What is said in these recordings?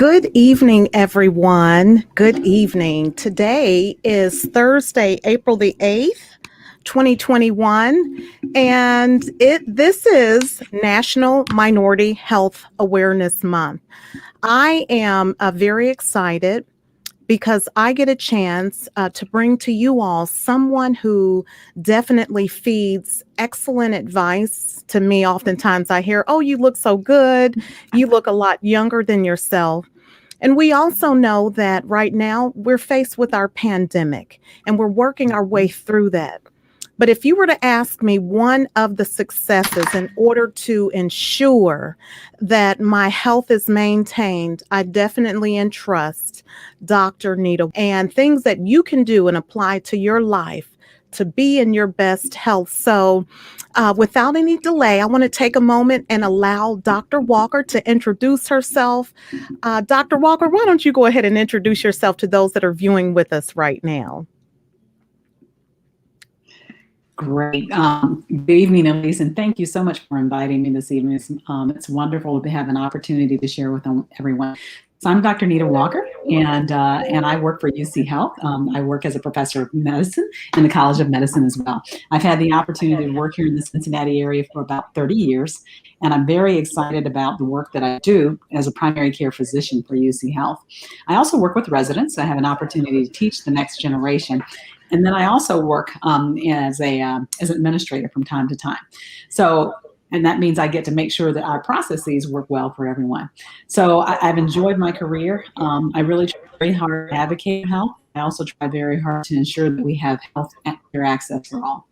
Good evening, everyone. Good evening. Today is Thursday, April the 8th, 2021, and this is National Minority Health Awareness Month. I am very excited because I get a chance to bring to you all someone who definitely feeds excellent advice to me. Oftentimes I hear, "Oh, you look so good. You look a lot younger than yourself." And we also know that right now we're faced with our pandemic and we're working our way through that. But if you were to ask me one of the successes in order to ensure that my health is maintained, I definitely entrust Dr. Nita and things that you can do and apply to your life to be in your best health. So, without any delay, I want to take a moment and allow Dr. Walker to introduce herself. Dr. Walker, why don't you go ahead and introduce yourself to those that are viewing with us right now? Great. Good evening, Elyse, and thank you so much for inviting me this evening. It's wonderful to have an opportunity to share with everyone. So I'm Dr. Nita Walker, and I work for UC Health. I work as a professor of medicine in the College of Medicine as well. I've had the opportunity to work here in the Cincinnati area for about 30 years, and I'm very excited about the work that I do as a primary care physician for UC Health. I also work with residents. I have an opportunity to teach the next generation. And then I also work as an administrator from time to time. And that means I get to make sure that our processes work well for everyone. So I've enjoyed my career. I really try very hard to advocate health. I also try very hard to ensure that we have health care access for all.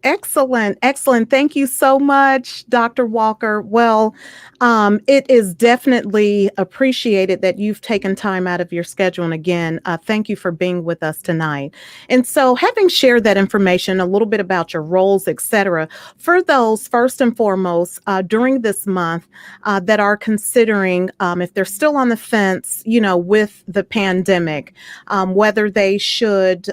Excellent. Excellent. Thank you so much, Dr. Walker. Well, it is definitely appreciated that you've taken time out of your schedule. And again, thank you for being with us tonight. And so having shared that information, a little bit about your roles, et cetera, for those first and foremost during this month that are considering if they're still on the fence, with the pandemic, whether they should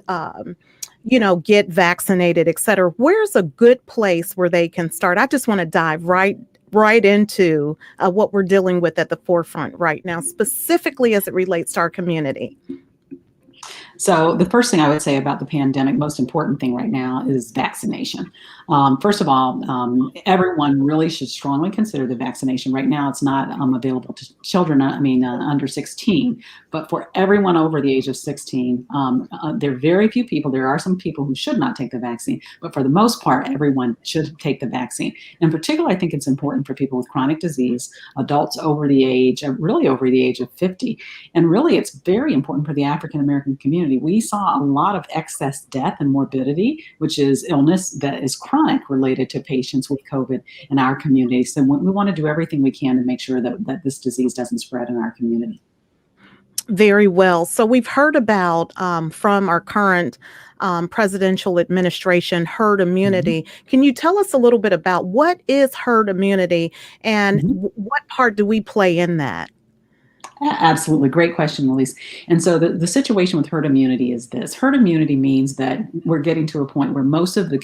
get vaccinated, et cetera. Where's a good place where they can start? I just want to dive right into what we're dealing with at the forefront right now, specifically as it relates to our community. So the first thing I would say about the pandemic, most important thing right now is vaccination. First of all, everyone really should strongly consider the vaccination. Right now, it's not available to children, under 16, but for everyone over the age of 16, there are very few people. There are some people who should not take the vaccine, but for the most part, everyone should take the vaccine. In particular, I think it's important for people with chronic disease, adults over the age of 50. And really, it's very important for the African-American community. We saw a lot of excess death and morbidity, which is illness that is chronic related to patients with COVID in our community. So we want to do everything we can to make sure that this disease doesn't spread in our community. Very well. So we've heard about from our current presidential administration, herd immunity. Mm-hmm. Can you tell us a little bit about what is herd immunity and what part do we play in that? Absolutely. Great question, Elyse. And so the situation with herd immunity is this. Herd immunity means that we're getting to a point where most of the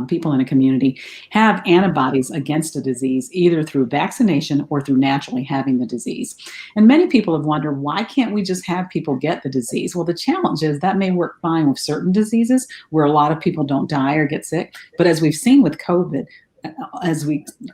people in a community have antibodies against a disease, either through vaccination or through naturally having the disease. And many people have wondered, why can't we just have people get the disease? Well, the challenge is that may work fine with certain diseases where a lot of people don't die or get sick. But as we've seen with COVID,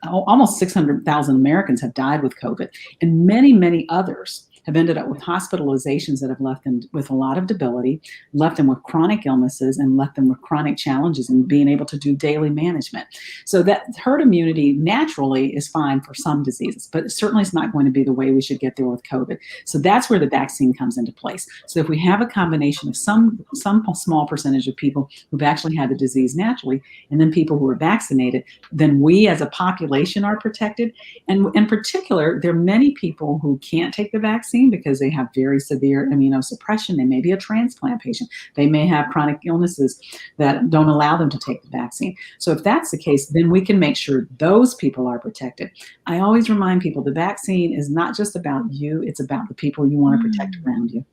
almost 600,000 Americans have died with COVID, and many, many others have ended up with hospitalizations that have left them with a lot of debility, left them with chronic illnesses, and left them with chronic challenges in being able to do daily management. So that herd immunity naturally is fine for some diseases, but certainly it's not going to be the way we should get there with COVID. So that's where the vaccine comes into place. So if we have a combination of some small percentage of people who've actually had the disease naturally, and then people who are vaccinated, then we as a population are protected. And in particular, there are many people who can't take the vaccine because they have very severe immunosuppression. They may be a transplant patient. They may have chronic illnesses that don't allow them to take the vaccine. So if that's the case, then we can make sure those people are protected. I always remind people the vaccine is not just about you, it's about the people you want to protect around you.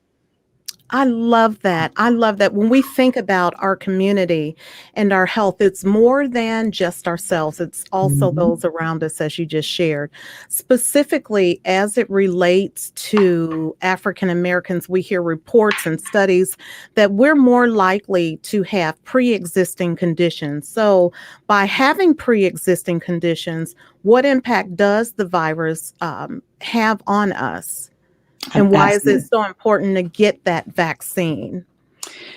I love that. I love that. When we think about our community and our health, it's more than just ourselves. It's also Mhm. those around us, as you just shared. Specifically, as it relates to African Americans, we hear reports and studies that we're more likely to have pre existing conditions. So, by having pre existing conditions, what impact does the virus have on us? And why is it Absolutely. so important to get that vaccine?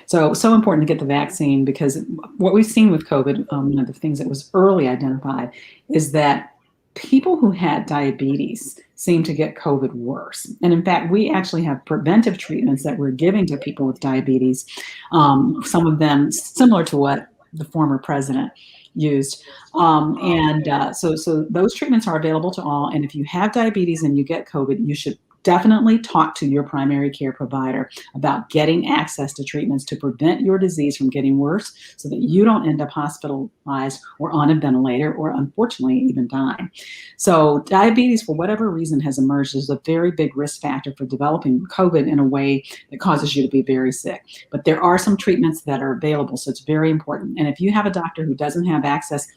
So important to get the vaccine because what we've seen with COVID, one of the things that was early identified is that people who had diabetes seem to get COVID worse. And in fact, we actually have preventive treatments that we're giving to people with diabetes, some of them similar to what the former president used. So those treatments are available to all. And if you have diabetes and you get COVID, you should definitely talk to your primary care provider about getting access to treatments to prevent your disease from getting worse so that you don't end up hospitalized or on a ventilator or unfortunately even dying. So diabetes, for whatever reason, has emerged as a very big risk factor for developing COVID in a way that causes you to be very sick. But there are some treatments that are available, so it's very important. And if you have a doctor who doesn't have access,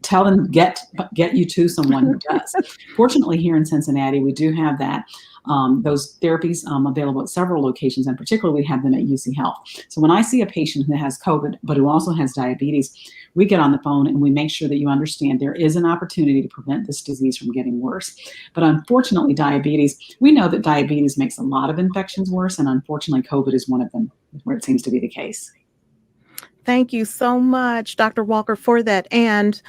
tell them get you to someone who does. Fortunately, here in Cincinnati, we do have that those therapies available at several locations, and particularly we have them at UC Health. So when I see a patient who has COVID but who also has diabetes, we get on the phone and we make sure that you understand there is an opportunity to prevent this disease from getting worse. But unfortunately, diabetes, we know that diabetes makes a lot of infections worse, and unfortunately, COVID is one of them where it seems to be the case. Thank you so much, Dr. Walker, for that. And,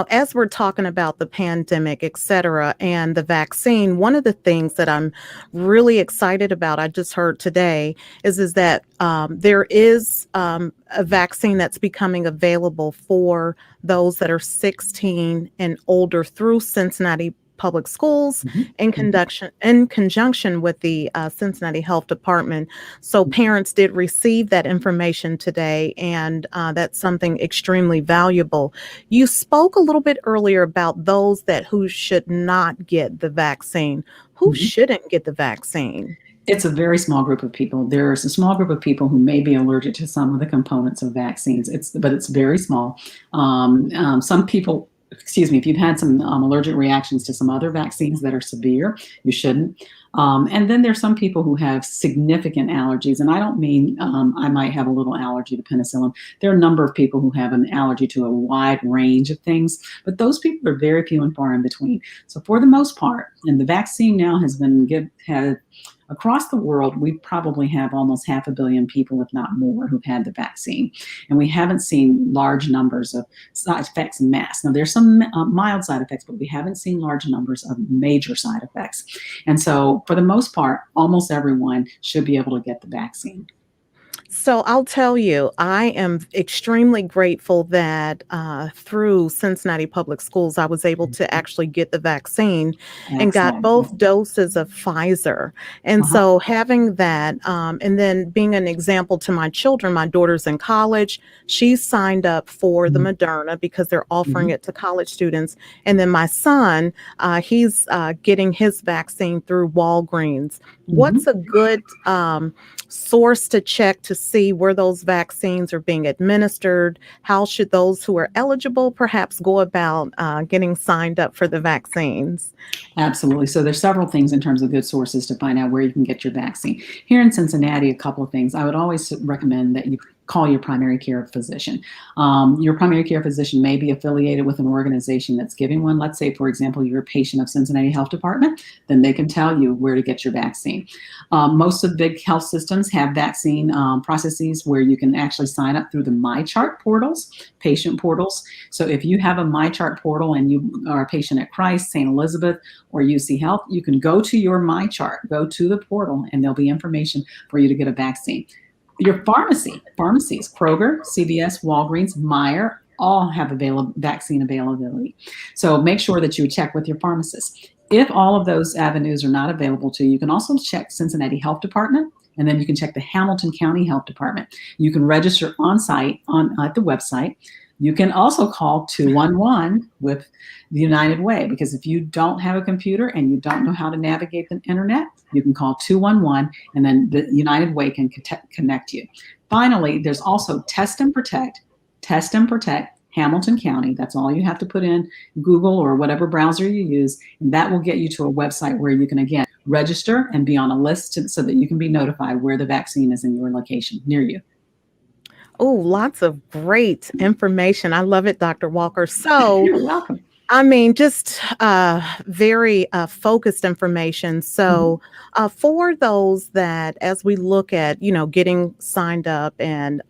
as we're talking about the pandemic, et cetera, and the vaccine, one of the things that I'm really excited about, I just heard today, is that there is a vaccine that's becoming available for those that are 16 and older through Cincinnati Public Schools Mhm, in conjunction with the Cincinnati Health Department. So mhm. parents did receive that information today, and that's something extremely valuable. You spoke a little bit earlier about those that who should not get the vaccine. Who Mhm. shouldn't get the vaccine? It's a very small group of people. There's a small group of people who may be allergic to some of the components of vaccines. But it's very small. Some people, excuse me, if you've had some allergic reactions to some other vaccines that are severe, you shouldn't. And then there's some people who have significant allergies, and I don't mean I might have a little allergy to penicillin. There are a number of people who have an allergy to a wide range of things, but those people are very few and far in between. So for the most part, and the vaccine now has been had across the world, we probably have almost 500 million people, if not more, who've had the vaccine. And we haven't seen large numbers of side effects en masse. Now, there's some mild side effects, but we haven't seen large numbers of major side effects. And so, for the most part, almost everyone should be able to get the vaccine. So I'll tell you, I am extremely grateful that through Cincinnati Public Schools, I was able to actually get the vaccine and got Excellent. both doses of Pfizer. And Uh-huh. so having that, and then being an example to my children, my daughter's in college, she signed up for the Mhm. Moderna because they're offering Mhm. it to college students. And then my son, he's getting his vaccine through Walgreens. What's Mhm. a good source to check to see where those vaccines are being administered? How should those who are eligible perhaps go about getting signed up for the vaccines? Absolutely. So there's several things in terms of good sources to find out where you can get your vaccine. Here in Cincinnati, a couple of things. I would always recommend that you call your primary care physician. Your primary care physician may be affiliated with an organization that's giving one. Let's say, for example, you're a patient of Cincinnati Health Department, then they can tell you where to get your vaccine. Most of big health systems have vaccine processes where you can actually sign up through the MyChart portals, patient portals. So if you have a MyChart portal and you are a patient at Christ, St. Elizabeth, or UC Health, you can go to your MyChart, go to the portal, and there'll be information for you to get a vaccine. Your pharmacies, Kroger, CVS, Walgreens, Meijer, all have vaccine availability. So make sure that you check with your pharmacist. If all of those avenues are not available to you, you can also check Cincinnati Health Department, and then you can check the Hamilton County Health Department. You can register on site at the website. You can also call 211 with the United Way, because if you don't have a computer and you don't know how to navigate the internet, you can call 211 and then the United Way can connect you. Finally, there's also Test and Protect, Hamilton County. That's all you have to put in Google or whatever browser you use, and that will get you to a website where you can, again, register and be on a list so that you can be notified where the vaccine is in your location near you. Oh, lots of great information. I love it, Dr. Walker. So, You're welcome. I mean, just very focused information. So, for those that, as we look at, getting signed up and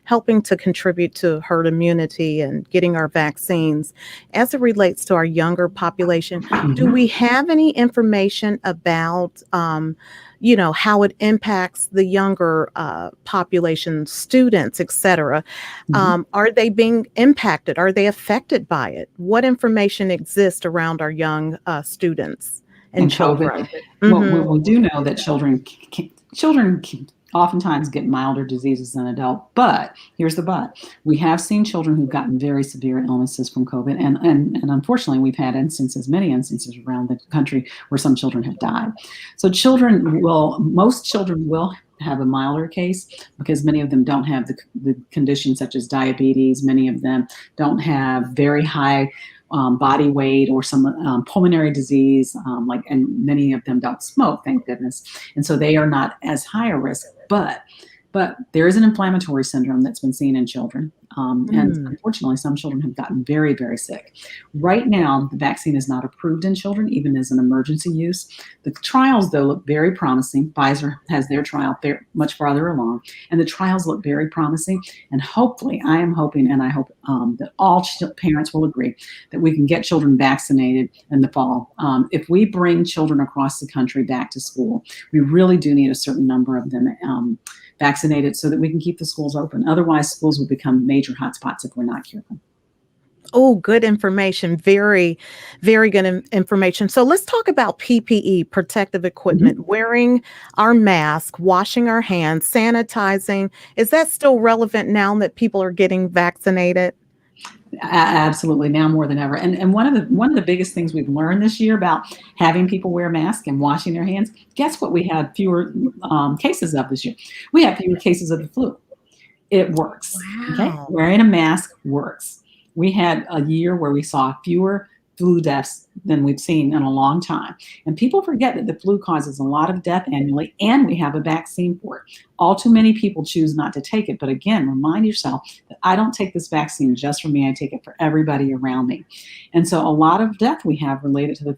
helping to contribute to herd immunity and getting our vaccines, as it relates to our younger population, do we have any information about, how it impacts the younger population, students, et cetera? Are they being impacted? Are they affected by it? What information exists around our young students and children? Well, we do know that children oftentimes get milder diseases than adults, but here's the but. We have seen children who've gotten very severe illnesses from COVID, and unfortunately, we've had many instances around the country where some children have died. So most children will have a milder case because many of them don't have the conditions such as diabetes. Many of them don't have very high body weight or some pulmonary disease, and many of them don't smoke, thank goodness. And so they are not as high a risk, but there is an inflammatory syndrome that's been seen in children. And unfortunately, some children have gotten very, very sick. Right now, the vaccine is not approved in children, even as an emergency use. The trials, though, look very promising. Pfizer has their trial much farther along, and the trials look very promising. And hopefully, I am hoping, and I hope that all parents will agree, that we can get children vaccinated in the fall. If we bring children across the country back to school, we really do need a certain number of them vaccinated so that we can keep the schools open. Otherwise, schools will become major hotspots if we're not careful. Oh, good information. Very, very good information. So let's talk about PPE, protective equipment, wearing our mask, washing our hands, sanitizing. Is that still relevant now that people are getting vaccinated? Absolutely, now more than ever. And one of the biggest things we've learned this year about having people wear masks and washing their hands, guess what we had fewer cases of this year? We have fewer cases of the flu. It works. Wow. Okay, wearing a mask works. We had a year where we saw fewer flu deaths than we've seen in a long time. And people forget that the flu causes a lot of death annually, and we have a vaccine for it. All too many people choose not to take it. But again, remind yourself that I don't take this vaccine just for me. I take it for everybody around me. And so a lot of death we have related to the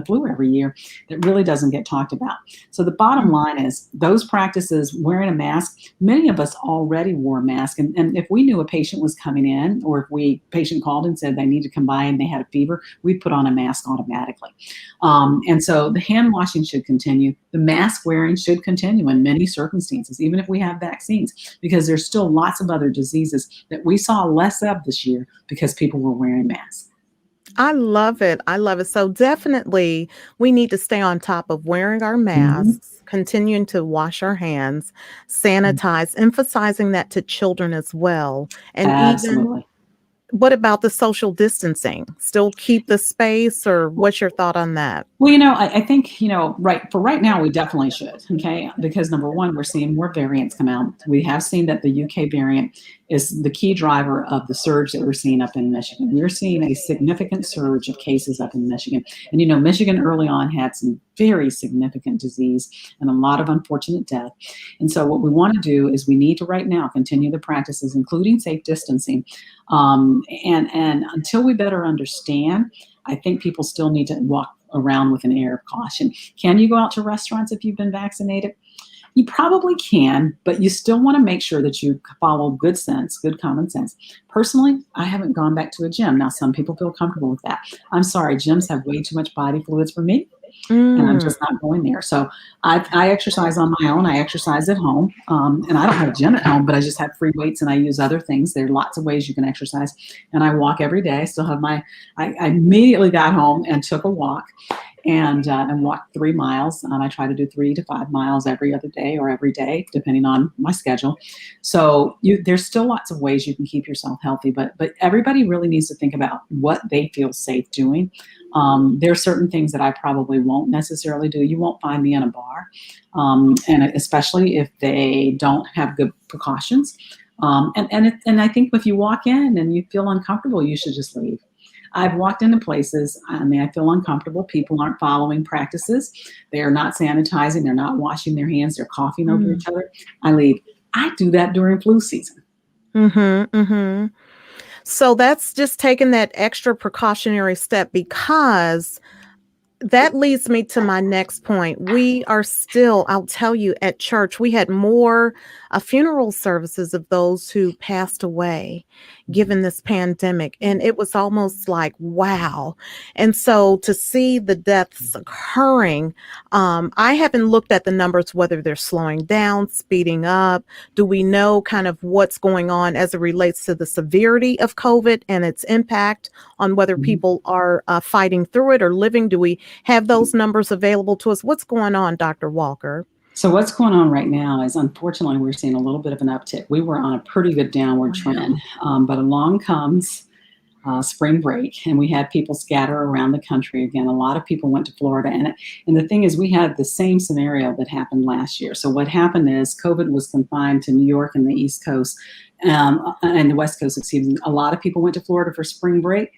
flu every year that really doesn't get talked about. So the bottom line is those practices, wearing a mask, many of us already wore a mask. And if we knew a patient was coming in, or if patient called and said they need to come by and they had a fever, we'd put on a mask automatically. And so the hand washing should continue. The mask wearing should continue in many circumstances, even if we have vaccines, because there's still lots of other diseases that we saw less of this year because people were wearing masks. I love it. I love it. So definitely we need to stay on top of wearing our masks, continuing to wash our hands, sanitize, emphasizing that to children as well. And Absolutely. what about the social distancing? Still keep the space, or what's your thought on that? Well, I think, right now, we definitely should, okay? Because number one, we're seeing more variants come out. We have seen that the UK variant is the key driver of the surge that we're seeing up in Michigan. We're seeing a significant surge of cases up in Michigan. And, Michigan early on had some very significant disease and a lot of unfortunate death. And so what we want to do is we need to right now continue the practices, including safe distancing. And until we better understand, I think people still need to walk around with an air of caution. Can you go out to restaurants if you've been vaccinated? You probably can, but you still want to make sure that you follow good common sense. Personally, I haven't gone back to a gym. Now, some people feel comfortable with that. I'm sorry, gyms have way too much body fluids for me, and I'm just not going there. So I exercise on my own. I exercise at home, and I don't have a gym at home, but I just have free weights and I use other things. There are lots of ways you can exercise, and I walk every day. I still have I immediately got home and took a walk. and walk 3 miles. I try to do 3 to 5 miles every other day or every day, depending on my schedule. So there's still lots of ways you can keep yourself healthy, but everybody really needs to think about what they feel safe doing. There are certain things that I probably won't necessarily do. You won't find me in a bar, and especially if they don't have good precautions. And I think if you walk in and you feel uncomfortable, you should just leave. I've walked into places, I mean, I feel uncomfortable. People aren't following practices. They are not sanitizing. They're not washing their hands. They're coughing over each other. I leave. I do that during flu season. Mm-hmm, mm-hmm. So that's just taking that extra precautionary step, because that leads me to my next point. We are still, I'll tell you, at church, we had more funeral services of those who passed away given this pandemic. And it was almost like, wow. And so to see the deaths occurring, I haven't looked at the numbers, whether they're slowing down, speeding up. Do we know kind of what's going on as it relates to the severity of COVID and its impact on whether people are fighting through it or living? Do we have those numbers available to us? What's going on, Dr. Walker? So what's going on right now is, unfortunately, we're seeing a little bit of an uptick. We were on a pretty good downward trend, but along comes spring break, and we had people scatter around the country again. A lot of people went to Florida, and the thing is, we had the same scenario that happened last year. So what happened is COVID was confined to New York and the East Coast, and the West Coast, excuse me. A lot of people went to Florida for spring break,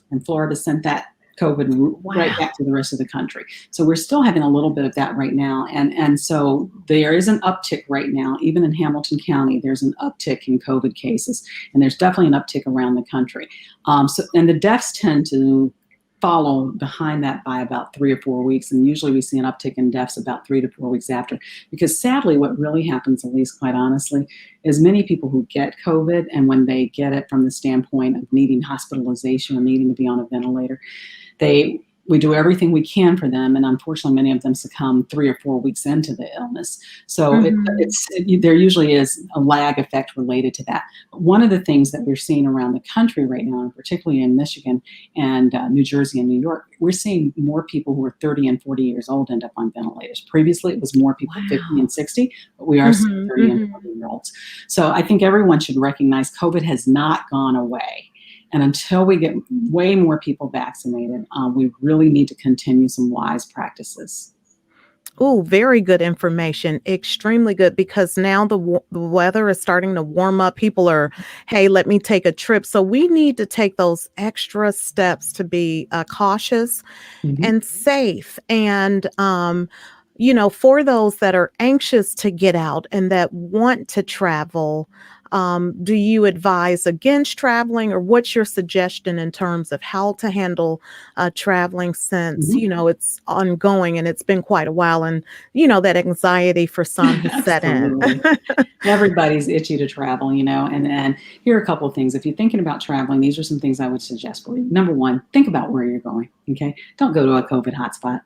and Florida sent that COVID right back to the rest of the country. So we're still having a little bit of that right now. And so there is an uptick right now, even in Hamilton County, there's an uptick in COVID cases, and there's definitely an uptick around the country. And the deaths tend to follow behind that by about 3 or 4 weeks. And usually we see an uptick in deaths about 3 to 4 weeks after, because sadly, what really happens, at least quite honestly, is many people who get COVID, and when they get it from the standpoint of needing hospitalization or needing to be on a ventilator, we do everything we can for them, and unfortunately, many of them succumb 3 or 4 weeks into the illness. So there usually is a lag effect related to that. But one of the things that we're seeing around the country right now, and particularly in Michigan and New Jersey and New York, we're seeing more people who are 30 and 40 years old end up on ventilators. Previously, it was more people 50 and 60, but we are seeing 30 and 40-year-olds. So I think everyone should recognize COVID has not gone away. And until we get way more people vaccinated, we really need to continue some wise practices. Oh, very good information. Extremely good, because now the weather is starting to warm up. People are, hey, let me take a trip. So we need to take those extra steps to be cautious and safe. And, for those that are anxious to get out and that want to travel, do you advise against traveling, or what's your suggestion in terms of how to handle traveling, since, it's ongoing and it's been quite a while, and, that anxiety for some has set in? Everybody's itchy to travel, and here are a couple of things. If you're thinking about traveling, these are some things I would suggest for you. Number one, think about where you're going, okay? Don't go to a COVID hotspot.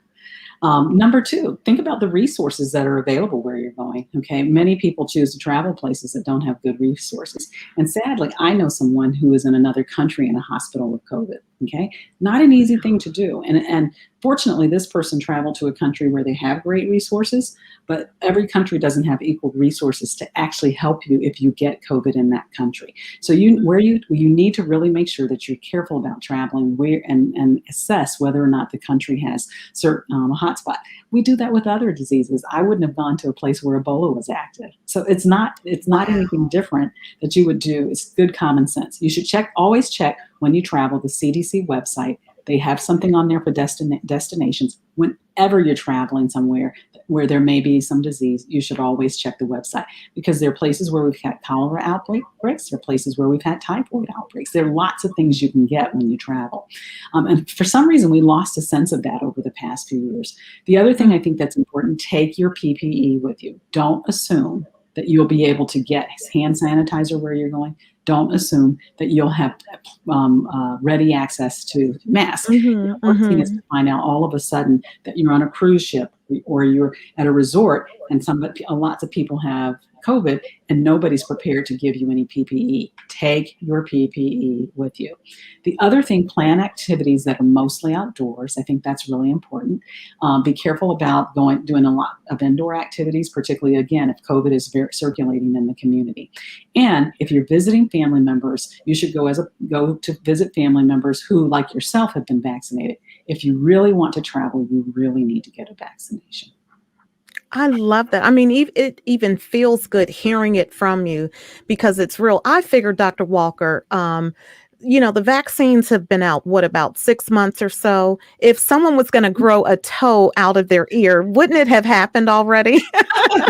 Number two, think about the resources that are available where you're going. Okay, many people choose to travel places that don't have good resources. And sadly, I know someone who is in another country in a hospital with COVID. Okay, not an easy thing to do. And fortunately, this person traveled to a country where they have great resources, but every country doesn't have equal resources to actually help you if you get COVID in that country. So you need to really make sure that you're careful about traveling and assess whether or not the country has certain a hotspot. We do that with other diseases. I wouldn't have gone to a place where Ebola was active. So it's not anything different that you would do. It's good common sense. You should always check when you travel the CDC website. They have something on there for destinations. Whenever you're traveling somewhere where there may be some disease, you should always check the website, because there are places where we've had cholera outbreaks. There are places where we've had typhoid outbreaks. There are lots of things you can get when you travel. And for some reason, we lost a sense of that over the past few years. The other thing I think that's important, take your PPE with you. Don't assume that you'll be able to get hand sanitizer where you're going. Don't assume that you'll have ready access to masks. The worst thing is to find out all of a sudden that you're on a cruise ship or you're at a resort and lots of people have COVID, and nobody's prepared to give you any PPE. Take your PPE with you. The other thing, plan activities that are mostly outdoors. I think that's really important. Be careful about doing a lot of indoor activities, particularly, again, if COVID is circulating in the community. And if you're visiting family members, you should go to visit family members who, like yourself, have been vaccinated. If you really want to travel, you really need to get a vaccination. I love that. I mean, it even feels good hearing it from you because it's real. I figured, Dr. Walker, the vaccines have been out, what, about 6 months or so? If someone was going to grow a toe out of their ear, wouldn't it have happened already?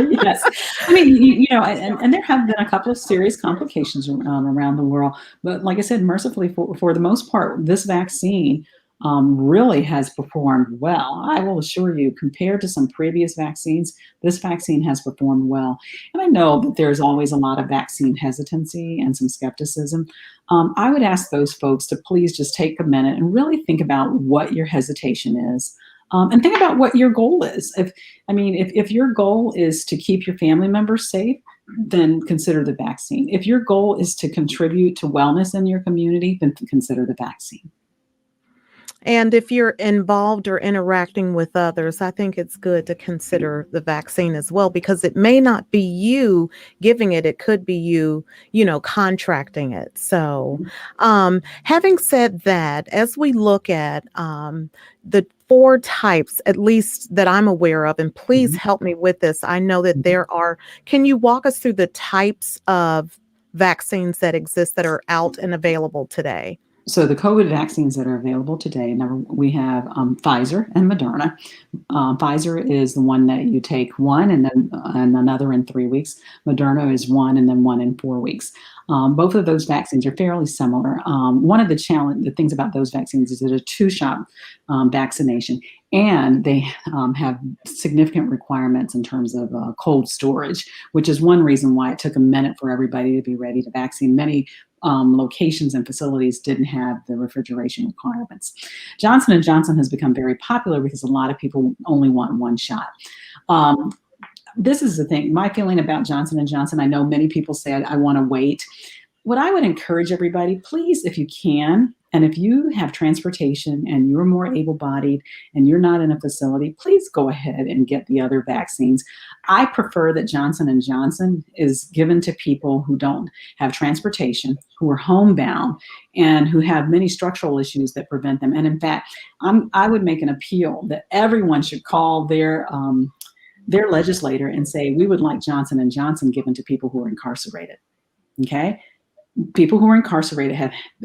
Yes. I mean, and there have been a couple of serious complications around the world. But like I said, mercifully, for the most part, this vaccine really has performed well. I will assure you, compared to some previous vaccines, this vaccine has performed well. And I know that there's always a lot of vaccine hesitancy and some skepticism. I would ask those folks to please just take a minute and really think about what your hesitation is. And think about what your goal is. If your goal is to keep your family members safe, then consider the vaccine. If your goal is to contribute to wellness in your community, then consider the vaccine. And if you're involved or interacting with others, I think it's good to consider the vaccine as well, because it may not be you giving it. It could be you, contracting it. So having said that, as we look at the 4 types, at least that I'm aware of, and please help me with this. I know that there are, can you walk us through the types of vaccines that exist that are out and available today? So the COVID vaccines that are available today, we have Pfizer and Moderna. Pfizer is the one that you take one and then another in 3 weeks. Moderna is one and then one in 4 weeks. Both of those vaccines are fairly similar. One of the things about those vaccines is that a 2-shot vaccination, and they have significant requirements in terms of cold storage, which is one reason why it took a minute for everybody to be ready to vaccinate. Many locations and facilities didn't have the refrigeration requirements. Johnson & Johnson has become very popular because a lot of people only want one shot. This is the thing, my feeling about Johnson & Johnson, I know many people say I want to wait. What I would encourage everybody, please, if you can, and if you have transportation and you're more able-bodied and you're not in a facility, please go ahead and get the other vaccines. I prefer that Johnson & Johnson is given to people who don't have transportation, who are homebound, and who have many structural issues that prevent them. And in fact, I would make an appeal that everyone should call their legislator and say, we would like Johnson & Johnson given to people who are incarcerated. Okay? People who are incarcerated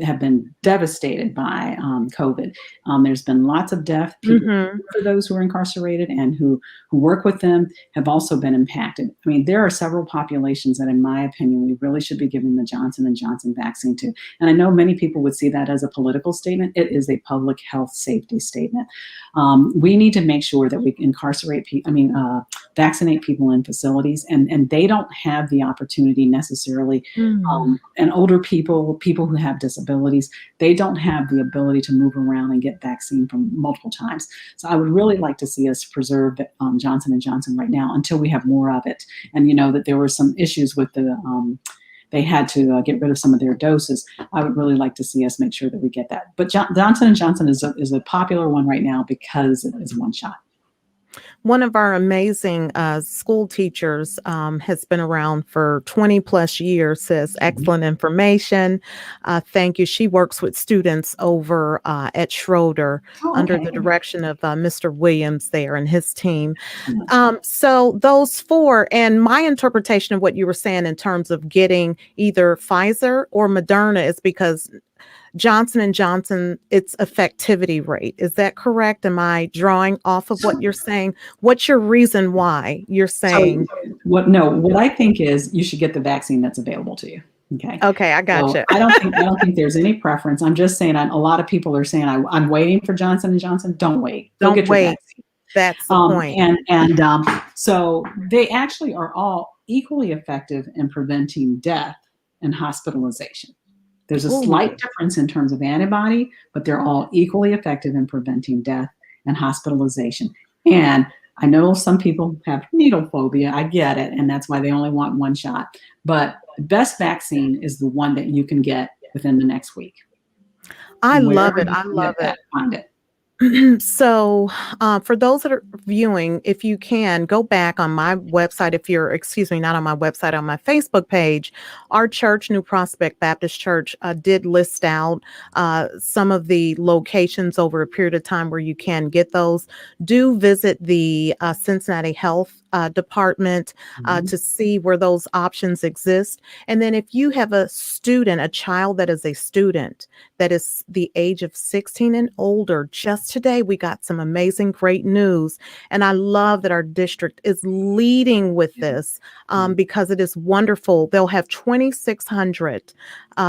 have been devastated by COVID. There's been lots of death. People for those who are incarcerated and who work with them have also been impacted. I mean, there are several populations that, in my opinion, we really should be giving the Johnson & Johnson vaccine to. And I know many people would see that as a political statement. It is a public health safety statement. We need to make sure that we vaccinate people in facilities, and they don't have the opportunity necessarily. And older people who have disabilities, they don't have the ability to move around and get vaccine from multiple times. So I would really like to see us preserve Johnson & Johnson right now until we have more of it. And that there were some issues with they had to get rid of some of their doses. I would really like to see us make sure that we get that. But Johnson & Johnson is a popular one right now because it is one shot. One of our amazing school teachers has been around for 20 plus years, says excellent information. Thank you. She works with students over at Schroeder under the direction of Mr. Williams there and his team. So those 4, and my interpretation of what you were saying in terms of getting either Pfizer or Moderna is because Johnson & Johnson, its effectivity rate. Is that correct? Am I drawing off of what you're saying? What's your reason why you're saying? What I think is you should get the vaccine that's available to you. Okay, I got you. I don't think there's any preference. I'm just saying a lot of people are saying I'm waiting for Johnson & Johnson. Don't wait. Go get your vaccine. That's the point. So they actually are all equally effective in preventing death and hospitalization. There's a slight difference in terms of antibody, but they're all equally effective in preventing death and hospitalization. And I know some people have needle phobia. I get it. And that's why they only want one shot. But the best vaccine is the one that you can get within the next week. I love Wherever it. you I can get love that, it. find it. So, for those that are viewing, if you can go back on my website, if you're, excuse me, not on my website, on my Facebook page, our church, New Prospect Baptist Church, did list out some of the locations over a period of time where you can get those. Do visit the Cincinnati Health Department to see where those options exist. And then if you have a student, a child that is a student that is the age of 16 and older, just today we got some amazing, great news. And I love that our district is leading with this because it is wonderful. They'll have 2,600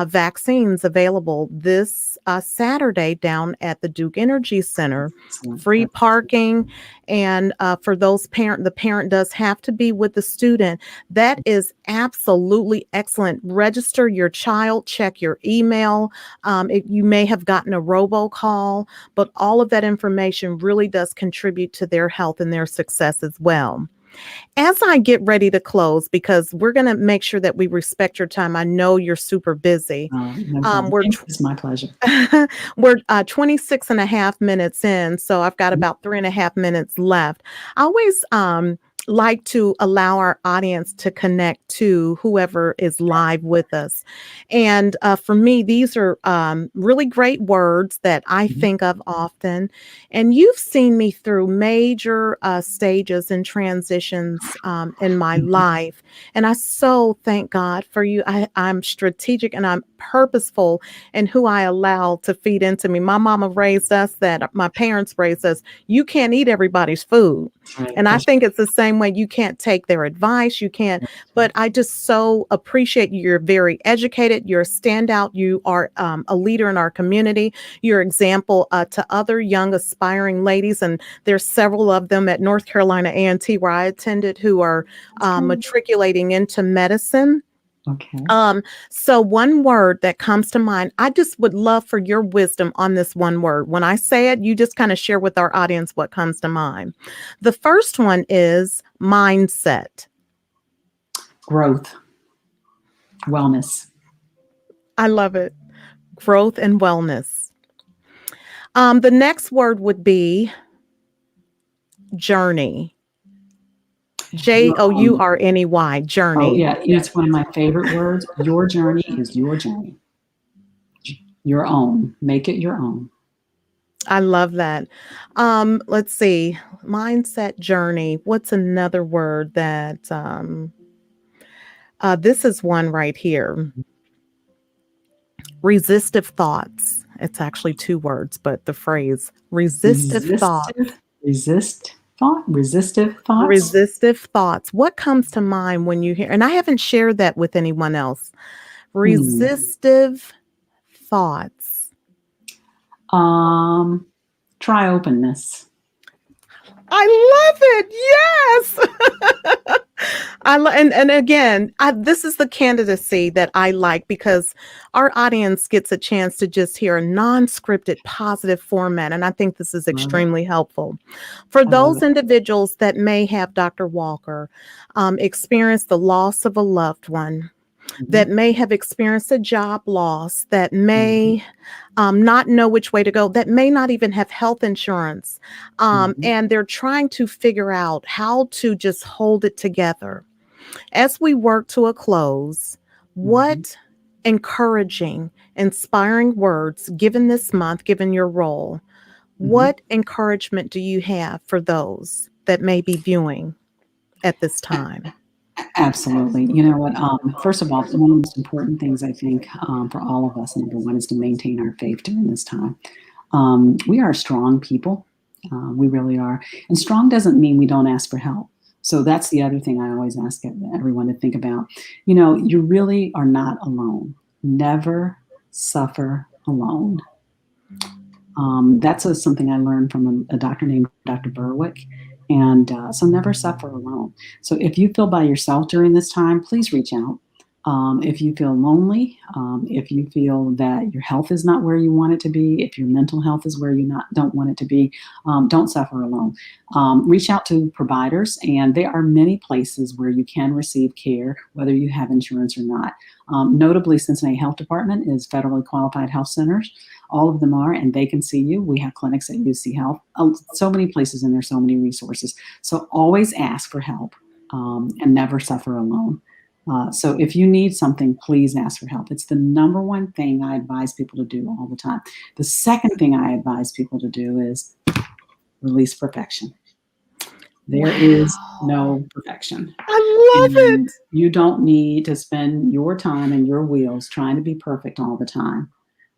vaccines available this Saturday down at the Duke Energy Center. Excellent. Free parking. And for those the parent does have to be with the student. That is absolutely excellent. Register your child, check your email. You may have gotten a robocall, but all of that information really does contribute to their health and their success as well. As I get ready to close, because we're going to make sure that we respect your time. I know you're super busy. No problem. It's my pleasure. We're 26 and a half minutes in, so I've got about 3.5 minutes left. I always like to allow our audience to connect to whoever is live with us. And for me, these are really great words that I think of often. And you've seen me through major stages and transitions in my life. And I so thank God for you. I'm strategic and I'm purposeful in who I allow to feed into me. My mama raised us, that my parents raised us. You can't eat everybody's food. Right. And I think it's the same way. You can't take their advice. You can't, but I just so appreciate you. You're very educated. You're a standout. You are a leader in our community. You're example to other young aspiring ladies. And there's several of them at North Carolina A&T where I attended who are matriculating into medicine. Okay. So one word that comes to mind, I just would love for your wisdom on this one word. When I say it, you just kind of share with our audience what comes to mind. The first one is mindset. Growth. Wellness. I love it. Growth and wellness. The next word would be journey. Journey. Journey. Oh, yeah. It's one of my favorite words. Your journey is your journey. Your own. Make it your own. I love that. Let's see. Mindset, journey. What's another word that this is one right here. Resistive thoughts. It's actually 2 words, but the phrase resistive thoughts. Resistive thoughts. Resistive thoughts. What comes to mind when you hear, and I haven't shared that with anyone else. Resistive thoughts. Try openness. I love it. Yes. And again, this is the candidacy that I like because our audience gets a chance to just hear a non-scripted, positive format. And I think this is extremely helpful. For those individuals that may have, Dr. Walker, experienced the loss of a loved one, that may have experienced a job loss, that may not know which way to go, that may not even have health insurance, and they're trying to figure out how to just hold it together. As we work to a close, what encouraging, inspiring words, given this month, given your role, what encouragement do you have for those that may be viewing at this time? Absolutely. You know what? First of all, one of the most important things I think for all of us, number one, is to maintain our faith during this time. We are strong people. We really are. And strong doesn't mean we don't ask for help. So that's the other thing I always ask everyone to think about. You know, you really are not alone. Never suffer alone. That's something I learned from a doctor named Dr. Berwick. And so never suffer alone. So if you feel by yourself during this time, please reach out. If you feel lonely, if you feel that your health is not where you want it to be, if your mental health is where you don't want it to be, don't suffer alone. Reach out to providers, and there are many places where you can receive care, whether you have insurance or not. Notably, Cincinnati Health Department is federally qualified health centers. All of them are, and they can see you. We have clinics at UC Health. So many places, and there's so many resources. So always ask for help, and never suffer alone. So if you need something, please ask for help. It's the number one thing I advise people to do all the time. The second thing I advise people to do is release perfection. There is no perfection. I love And it. you don't need to spend your time and your wheels trying to be perfect all the time.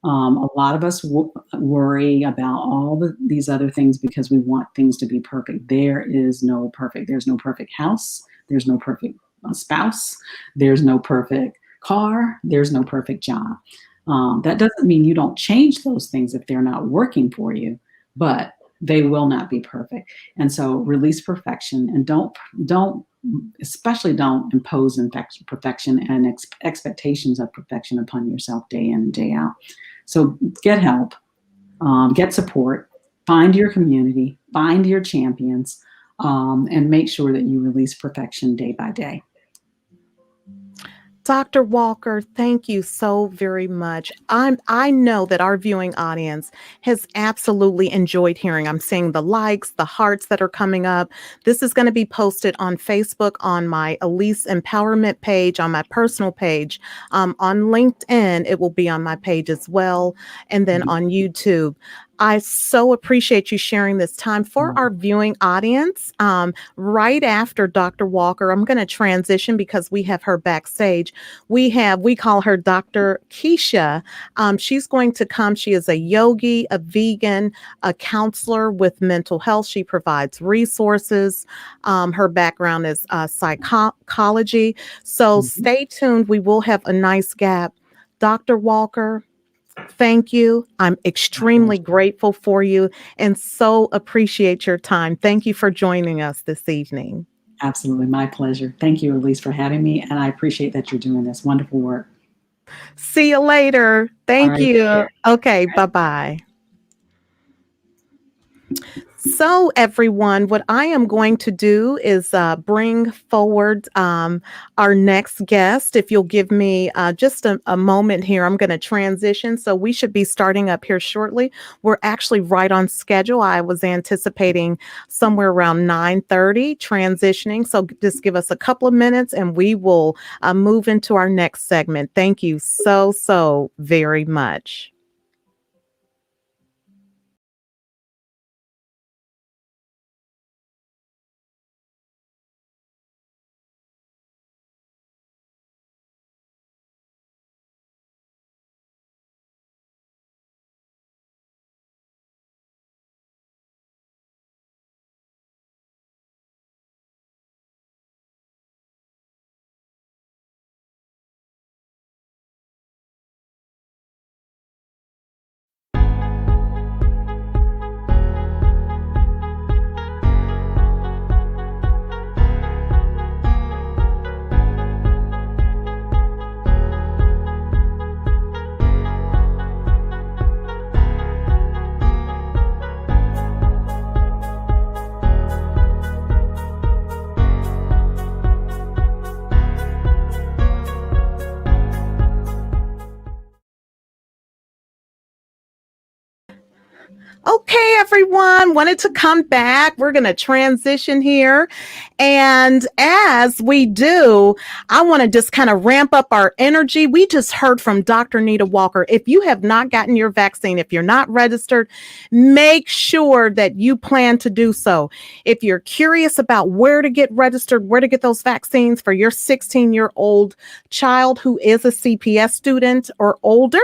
A lot of us worry about all these other things because we want things to be perfect. There is no perfect. There's no perfect house. There's no perfect spouse. There's no perfect car. There's no perfect job. That doesn't mean you don't change those things if they're not working for you, but they will not be perfect. And so release perfection, and especially don't impose perfection and expectations of perfection upon yourself day in and day out. So get help, get support, find your community, find your champions, and make sure that you release perfection day by day. Dr. Walker, thank you so very much. I know that our viewing audience has absolutely enjoyed hearing. I'm seeing the likes, the hearts that are coming up. This is going to be posted on Facebook, on my Elyse Empowerment page, on my personal page, on LinkedIn. It will be on my page as well, and then on YouTube. I so appreciate you sharing this time for our viewing audience. Right after Dr. Walker, I'm going to transition because we have her backstage. We call her Dr. Keisha. She's going to come. She is a yogi, a vegan, a counselor with mental health. She provides resources. Her background is psychology. So stay tuned. We will have a nice gap. Dr. Walker, thank you. I'm extremely grateful for you and so appreciate your time. Thank you for joining us this evening. Absolutely. My pleasure. Thank you, Elyse, for having me. And I appreciate that you're doing this wonderful work. See you later. Thank All right, you. Okay, bye-bye. So, everyone, what I am going to do is bring forward our next guest. If you'll give me just a moment here, I'm going to transition. So we should be starting up here shortly. We're actually right on schedule. I was anticipating somewhere around 9:30 transitioning. So just give us a couple of minutes and we will move into our next segment. Thank you so very much. Okay, everyone, wanted to come back. We're going to transition here. And as we do, I want to just kind of ramp up our energy. We just heard from Dr. Nita Walker. If you have not gotten your vaccine, if you're not registered, make sure that you plan to do so. If you're curious about where to get registered, where to get those vaccines for your 16-year-old child who is a CPS student or older,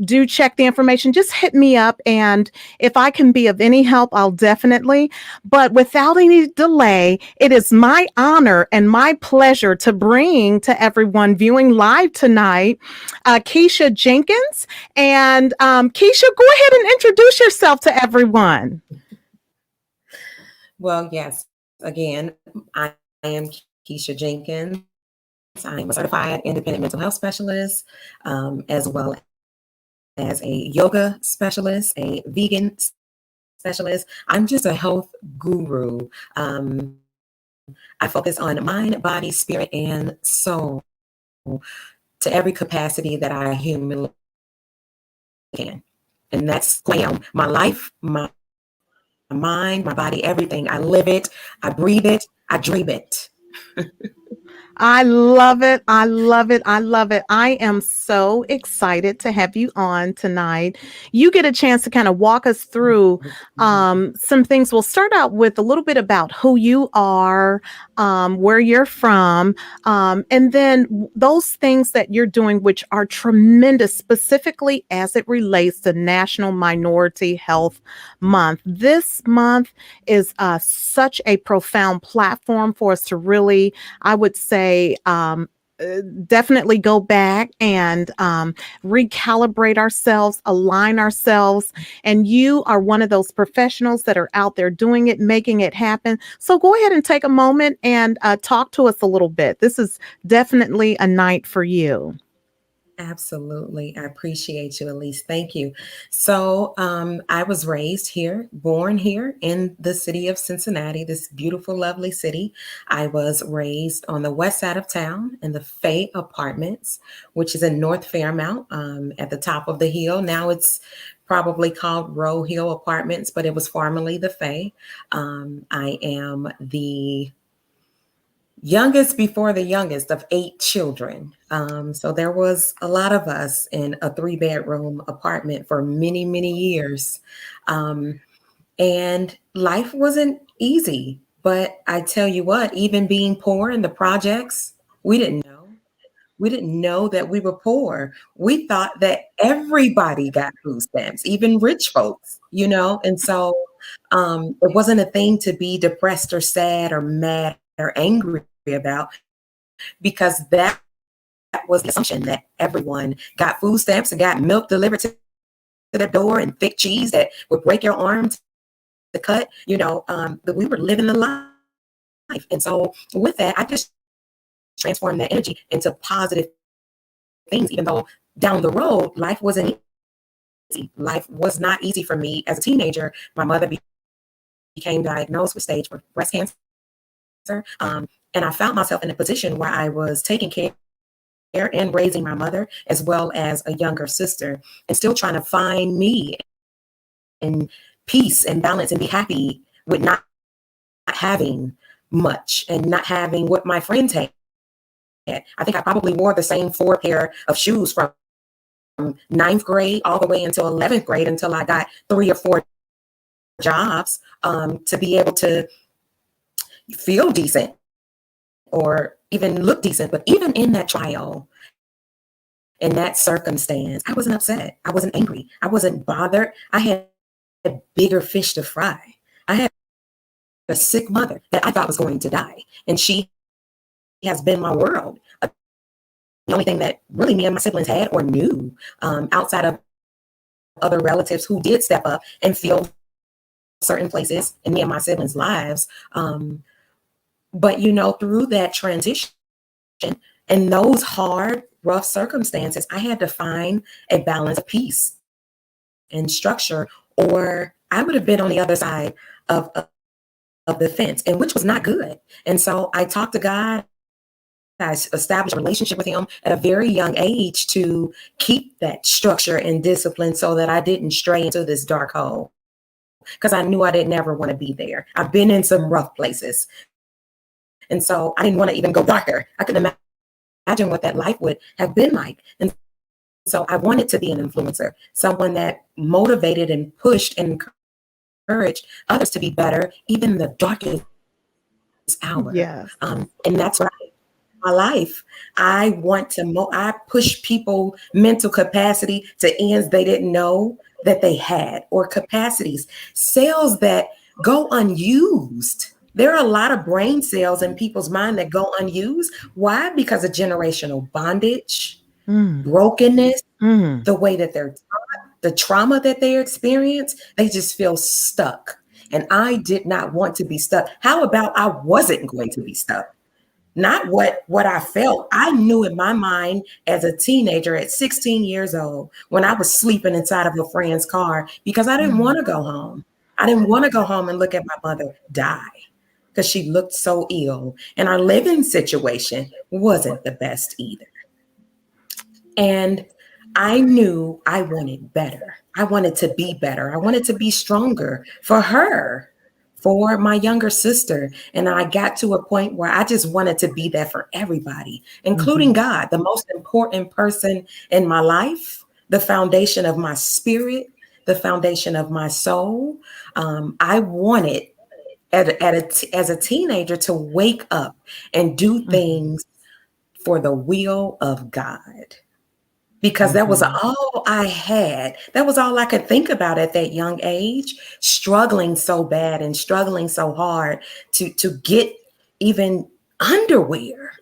do check the information. Just hit me up. And if I can be of any help, I'll definitely. But without any delay, it is my honor and my pleasure to bring to everyone viewing live tonight, Keisha Jenkins. And Keisha, go ahead and introduce yourself to everyone. Well, yes. Again, I am Keisha Jenkins. I'm a certified independent mental health specialist, as well as a yoga specialist, a vegan specialist. I'm just a health guru. I focus on mind, body, spirit, and soul to every capacity that I humanly can. And that's who I am. My life, my mind, my body, everything. I live it, I breathe it, I dream it. I love it. I love it. I love it. I am so excited to have you on tonight. You get a chance to kind of walk us through some things. We'll start out with a little bit about who you are, where you're from, and then those things that you're doing, which are tremendous, specifically as it relates to National Minority Health Month. This month is such a profound platform for us to really, I would say, definitely go back and recalibrate ourselves, align ourselves. And you are one of those professionals that are out there doing it, making it happen. So go ahead and take a moment and talk to us a little bit. This is definitely a night for you. Absolutely. I appreciate you, Elyse. Thank you. So, I was raised here, born here in the city of Cincinnati, this beautiful, lovely city. I was raised on the west side of town in the Fay Apartments, which is in North Fairmount, at the top of the hill. Now it's probably called Row Hill Apartments, but it was formerly the Fay. I am the youngest before the youngest of 8 children. So there was a lot of us in a 3 bedroom apartment for many, many years. Um, and life wasn't easy. But I tell you what, even being poor in the projects, we didn't know. We didn't know that we were poor. We thought that everybody got food stamps, even rich folks, And so it wasn't a thing to be depressed or sad or mad or angry about because that was the assumption that everyone got food stamps and got milk delivered to their door and thick cheese that would break your arms to cut, that we were living the life. And so with that, I just transformed that energy into positive things, even though down the road, life wasn't easy. Life was not easy for me as a teenager. My mother became diagnosed with stage 4 breast cancer. And I found myself in a position where I was taking care and raising my mother as well as a younger sister and still trying to find me and peace and balance and be happy with not having much and not having what my friends had. I think I probably wore the same 4 pair of shoes from ninth grade all the way until 11th grade until I got 3 or 4 jobs to be able to feel decent or even look decent. But even in that trial, in that circumstance, I wasn't upset. I wasn't angry. I wasn't bothered. I had bigger fish to fry. I had a sick mother that I thought was going to die. And she has been my world. The only thing that really me and my siblings had or knew outside of other relatives who did step up and fill certain places in me and my siblings' lives. But, through that transition and those hard, rough circumstances, I had to find a balance of peace and structure, or I would have been on the other side of the fence, and which was not good. And so I talked to God. I established a relationship with him at a very young age to keep that structure and discipline so that I didn't stray into this dark hole because I knew I didn't ever want to be there. I've been in some rough places. And so I didn't want to even go darker. I couldn't imagine what that life would have been like. And so I wanted to be an influencer, someone that motivated and pushed and encouraged others to be better, even in the darkest hour. Yes. And that's what my life. I want to I push people mental capacity to ends they didn't know that they had, or capacities, cells that go unused. There are a lot of brain cells in people's mind that go unused. Why? Because of generational bondage, Mm, brokenness, mm. the way that they're taught, the trauma that they experience, they just feel stuck. And I did not want to be stuck. How about I wasn't going to be stuck? not what I felt. I knew in my mind as a teenager at 16 years old, when I was sleeping inside of a friend's car, because I didn't want to go home. I didn't want to go home and look at my mother die because she looked so ill. And our living situation wasn't the best either. And I knew I wanted better. I wanted to be better. I wanted to be stronger for her, for my younger sister. And I got to a point where I just wanted to be there for everybody, including God, the most important person in my life, the foundation of my spirit, the foundation of my soul. I wanted as a teenager to wake up and do things for the will of God, because that was all I had. That was all I could think about at that young age, struggling so bad and struggling so hard to get even underwear.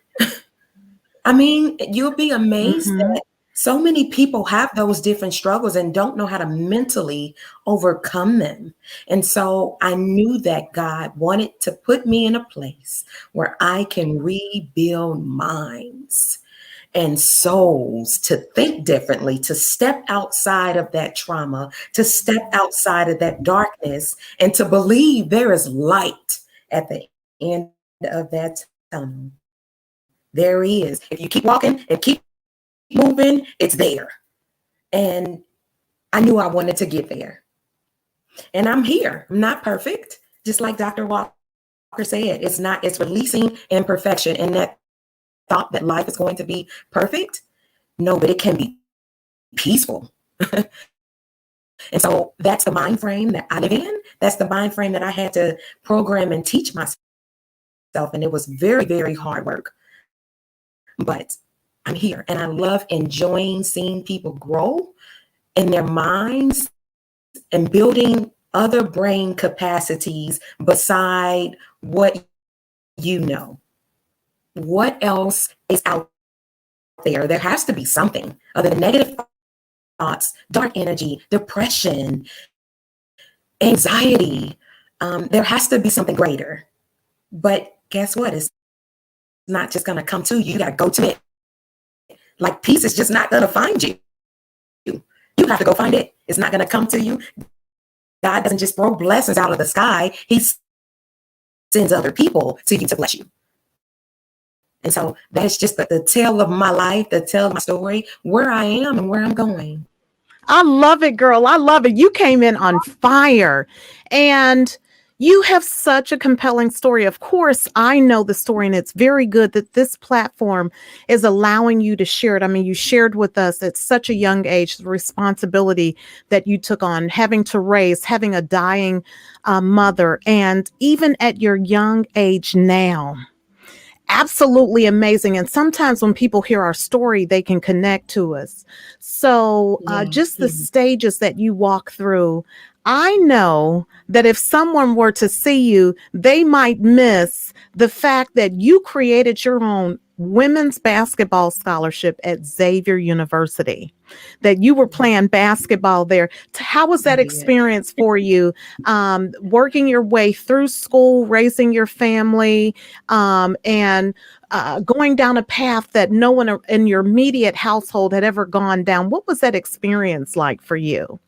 I mean, you'll be amazed that so many people have those different struggles and don't know how to mentally overcome them. And so I knew that God wanted to put me in a place where I can rebuild minds and souls to think differently, to step outside of that trauma, to step outside of that darkness, and to believe there is light at the end of that tunnel. There is. If you keep walking and keep moving, it's there. And I knew I wanted to get there. And I'm here. I'm not perfect. Just like Dr. Walker said, it's releasing imperfection and that thought that life is going to be perfect. No, but it can be peaceful. And so that's the mind frame that I live in. That's the mind frame that I had to program and teach myself. And it was very, very hard work. But I'm here and I love enjoying seeing people grow in their minds and building other brain capacities beside what you know. What else is out there? There has to be something other than negative thoughts, dark energy, depression, anxiety. There has to be something greater. But guess what? It's not just going to come to you. You got to go to it. Like peace is just not going to find you. You have to go find it. It's not going to come to you. God doesn't just throw blessings out of the sky. He sends other people to you to bless you. And so that's just the tale of my life, the tale of my story, where I am and where I'm going. I love it, girl. I love it. You came in on fire and you have such a compelling story. Of course, I know the story, and it's very good that this platform is allowing you to share it. I mean, you shared with us at such a young age the responsibility that you took on, having to raise, having a dying mother, and even at your young age now. Absolutely amazing. And sometimes when people hear our story, they can connect to us. So just the stages that you walk through, I know that if someone were to see you, they might miss the fact that you created your own women's basketball scholarship at Xavier University, that you were playing basketball there. How was that experience for you, working your way through school, raising your family, and going down a path that no one in your immediate household had ever gone down? What was that experience like for you?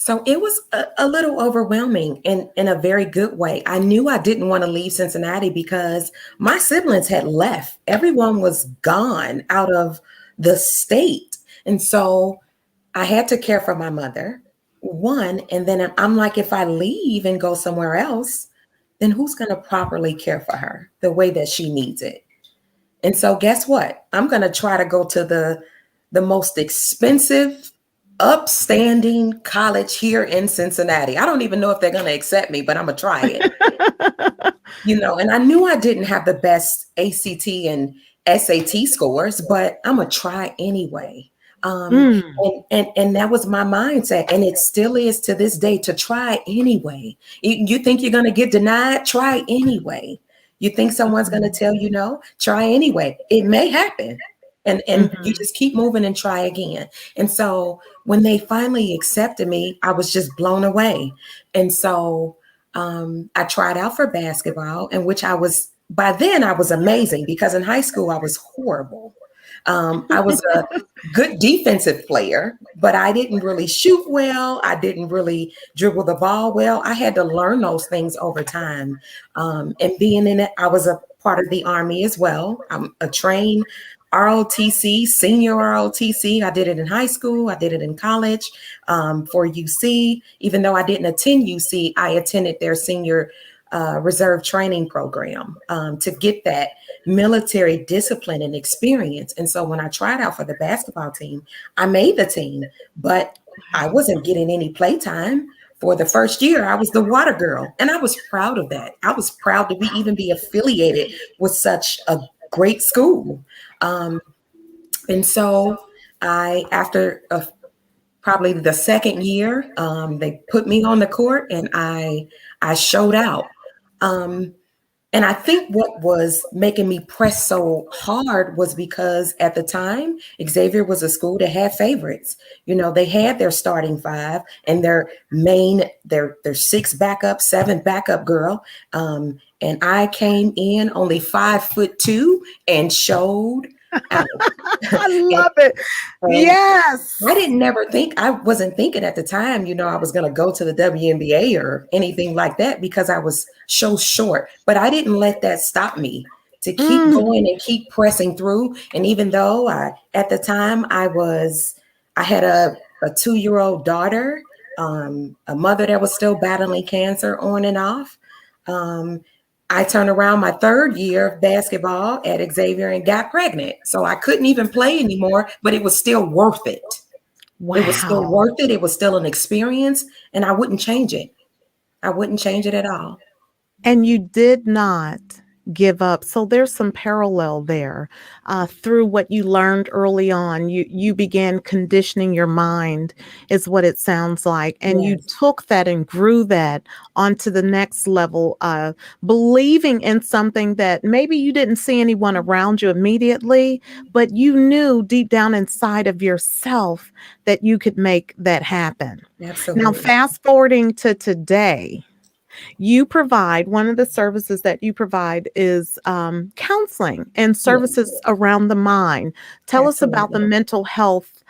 So it was a little overwhelming in a very good way. I knew I didn't want to leave Cincinnati because my siblings had left. Everyone was gone out of the state. And so I had to care for my mother, one. And then I'm like, if I leave and go somewhere else, then who's going to properly care for her the way that she needs it? And so guess what? I'm going to try to go to the most expensive upstanding college here in Cincinnati. I don't even know if they're going to accept me, but I'm going to try it. And I knew I didn't have the best ACT and SAT scores, but I'm going to try anyway. And that was my mindset. And it still is to this day, to try anyway. You think you're going to get denied? Try anyway. You think someone's going to tell you no? Try anyway. It may happen. And you just keep moving and try again. And so when they finally accepted me, I was just blown away. And so I tried out for basketball, in which I was by then I was amazing because in high school I was horrible. I was a good defensive player, but I didn't really shoot well. I didn't really dribble the ball well. I had to learn those things over time. And being in it, I was a part of the Army as well. I'm a trained ROTC, senior ROTC. I did it in high school. I did it in college for UC. Even though I didn't attend UC, I attended their senior reserve training program to get that military discipline and experience. And so when I tried out for the basketball team, I made the team, but I wasn't getting any play time. For the first year, I was the water girl, and I was proud of that. I was proud to even be affiliated with such a great school. And so after probably the second year, they put me on the court, and I showed out. And I think what was making me press so hard was because at the time, Xavier was a school that had favorites. You know, they had their starting five and their six backup, seven backup girl. And I came in only 5'2" and showed out. I love it. Yes. I wasn't thinking at the time, you know, I was going to go to the WNBA or anything like that because I was so short. But I didn't let that stop me to keep going and keep pressing through. And even though at the time I had a 2-year-old daughter, a mother that was still battling cancer on and off. I turned around my third year of basketball at Xavier and got pregnant. So I couldn't even play anymore, but it was still worth it. Wow. It was still worth it. It was still an experience, and I wouldn't change it. I wouldn't change it at all. And you did not give up. So there's some parallel there. Through what you learned early on, you began conditioning your mind, is what it sounds like. And Yes. you took that and grew that onto the next level, believing in something that maybe you didn't see anyone around you immediately, but you knew deep down inside of yourself that you could make that happen. Absolutely. Now, fast forwarding to today, you provide, one of the services that you provide is counseling and services around the mind. Tell us about the mental health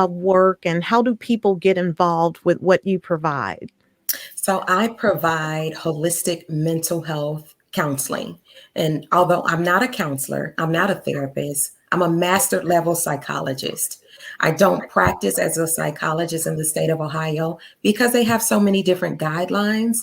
work, and how do people get involved with what you provide? So I provide holistic mental health counseling. And although I'm not a counselor, I'm not a therapist, I'm a master level psychologist. I don't practice as a psychologist in the state of Ohio because they have so many different guidelines